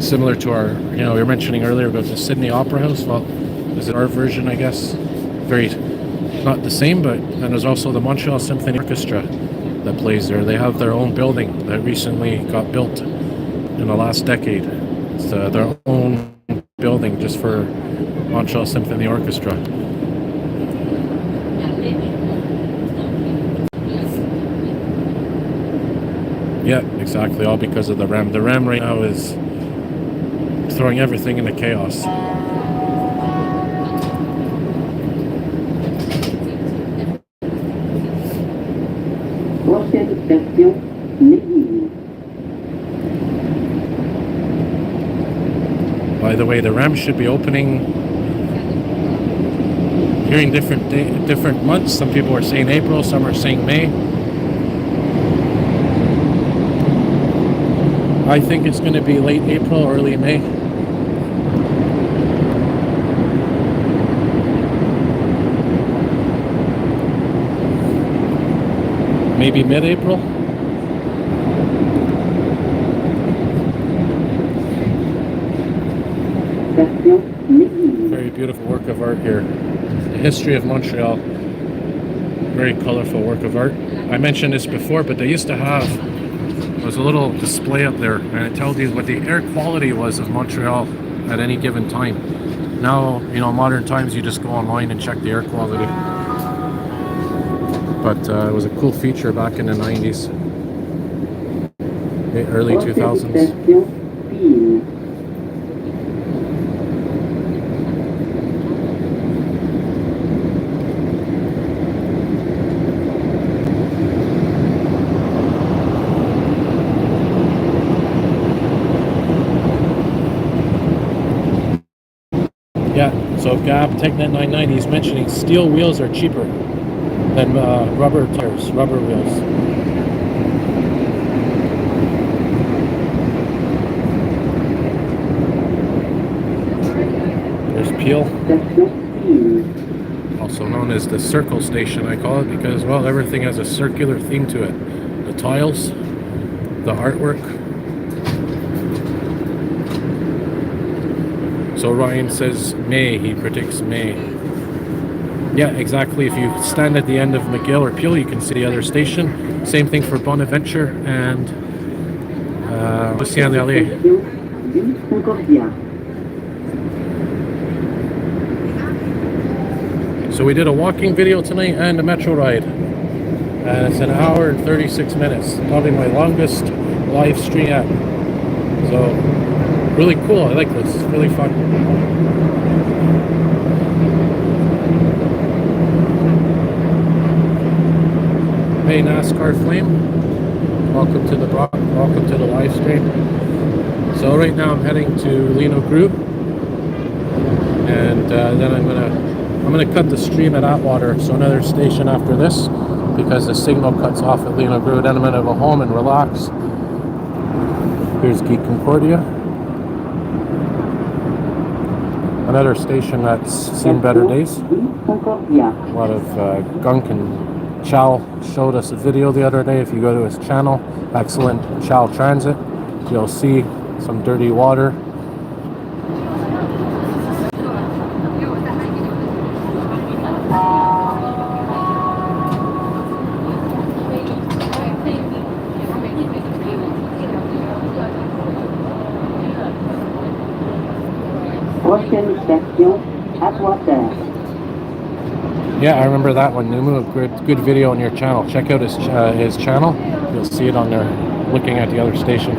[SPEAKER 2] similar to our, we were mentioning earlier about the Sydney Opera House. Well, is it our version, I guess? Very, not the same, but then there's also the Montreal Symphony Orchestra that plays there. They have their own building that recently got built in the last decade. It's their own building just for Montreal Symphony Orchestra. Yeah, exactly, all because of the REM. The REM right now is throwing everything into chaos.
[SPEAKER 3] Prochaine station, Médine.
[SPEAKER 2] By the way, the REM should be opening here in different months. Some people are saying April, some are saying May. I think it's going to be late April, early May. Maybe mid-April. Very beautiful work of art here. The history of Montreal. Very colorful work of art. I mentioned this before, but they used to have, there's a little display up there, and it tells you what the air quality was of Montreal at any given time. Now, modern times, you just go online and check the air quality. But it was a cool feature back in the 90s, the early 2000s. Yeah, so Gab, TechNet 990, he's mentioning steel wheels are cheaper than rubber tires, rubber wheels. There's Peel, also known as the Circle Station, I call it, because, well, everything has a circular theme to it. The tiles, the artwork. So Ryan says May, he predicts May. Yeah, exactly. If you stand at the end of McGill or Peel, you can see the other station. Same thing for Bonaventure and Lucien Lallier. So we did a walking video tonight and a metro ride. And it's an hour and 36 minutes. Probably my longest live stream yet. So Really cool. I like this. It's really fun. Hey NASCAR Flame, welcome to the live stream. So right now I'm heading to Lino Group, and then I'm gonna cut the stream at Atwater, so another station after this, because the signal cuts off at Lino Group. Then I'm gonna go home and relax. Here's Geek Concordia, another station that's seen better days. A lot of gunk, and Chow showed us a video the other day. If you go to his channel, excellent Chow Transit, you'll see some dirty water.
[SPEAKER 3] Prochaine station, Atwater.
[SPEAKER 2] Yeah, I remember that one. Numu, good video on your channel. Check out his channel. You'll see it on there, looking at the other station.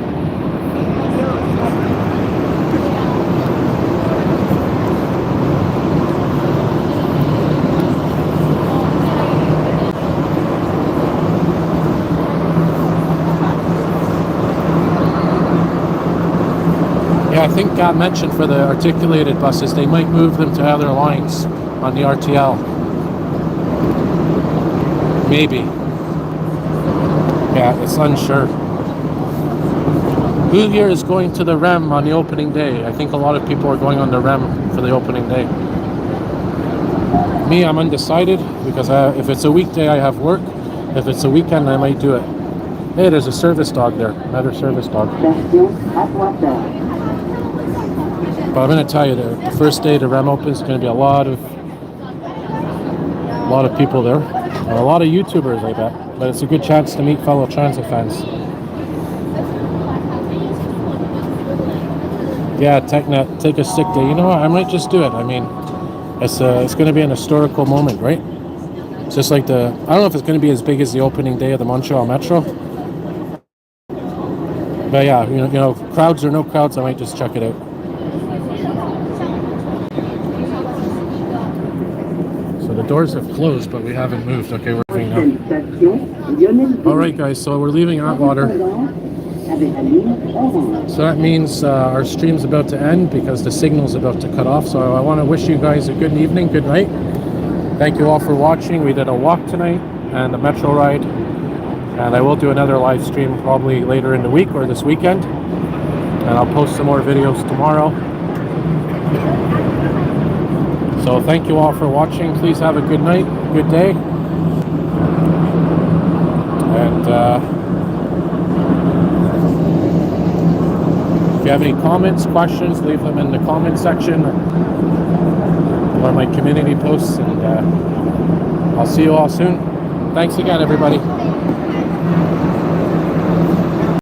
[SPEAKER 2] Yeah, I think Gab mentioned for the articulated buses, they might move them to other lines on the RTL. Maybe. Yeah, it's unsure. Who here is going to the REM on the opening day? I think a lot of people are going on the REM for the opening day. Me, I'm undecided, because if it's a weekday I have work. If it's a weekend I might do it. Hey, there's a service dog there. Another service dog. But I'm going to tell you, the first day the REM opens, is going to be a lot of people there. And a lot of YouTubers, I bet. But it's a good chance to meet fellow transit fans. Yeah, TechNet, take a sick day. You know what? I might just do it. I mean, it's going to be an historical moment, right? It's just like I don't know if it's going to be as big as the opening day of the Montreal Metro. But yeah, you know, crowds or no crowds, I might just check it out. So the doors have closed, but we haven't moved. Okay, we're leaving now. Alright guys, so we're leaving Atwater. So that means our stream's about to end, because the signal's about to cut off. So I want to wish you guys a good evening, good night. Thank you all for watching. We did a walk tonight and a metro ride. And I will do another live stream probably later in the week or this weekend. And I'll post some more videos tomorrow. So thank you all for watching. Please have a good night, good day. And if you have any comments, questions, leave them in the comment section or my community posts. And I'll see you all soon. Thanks again, everybody.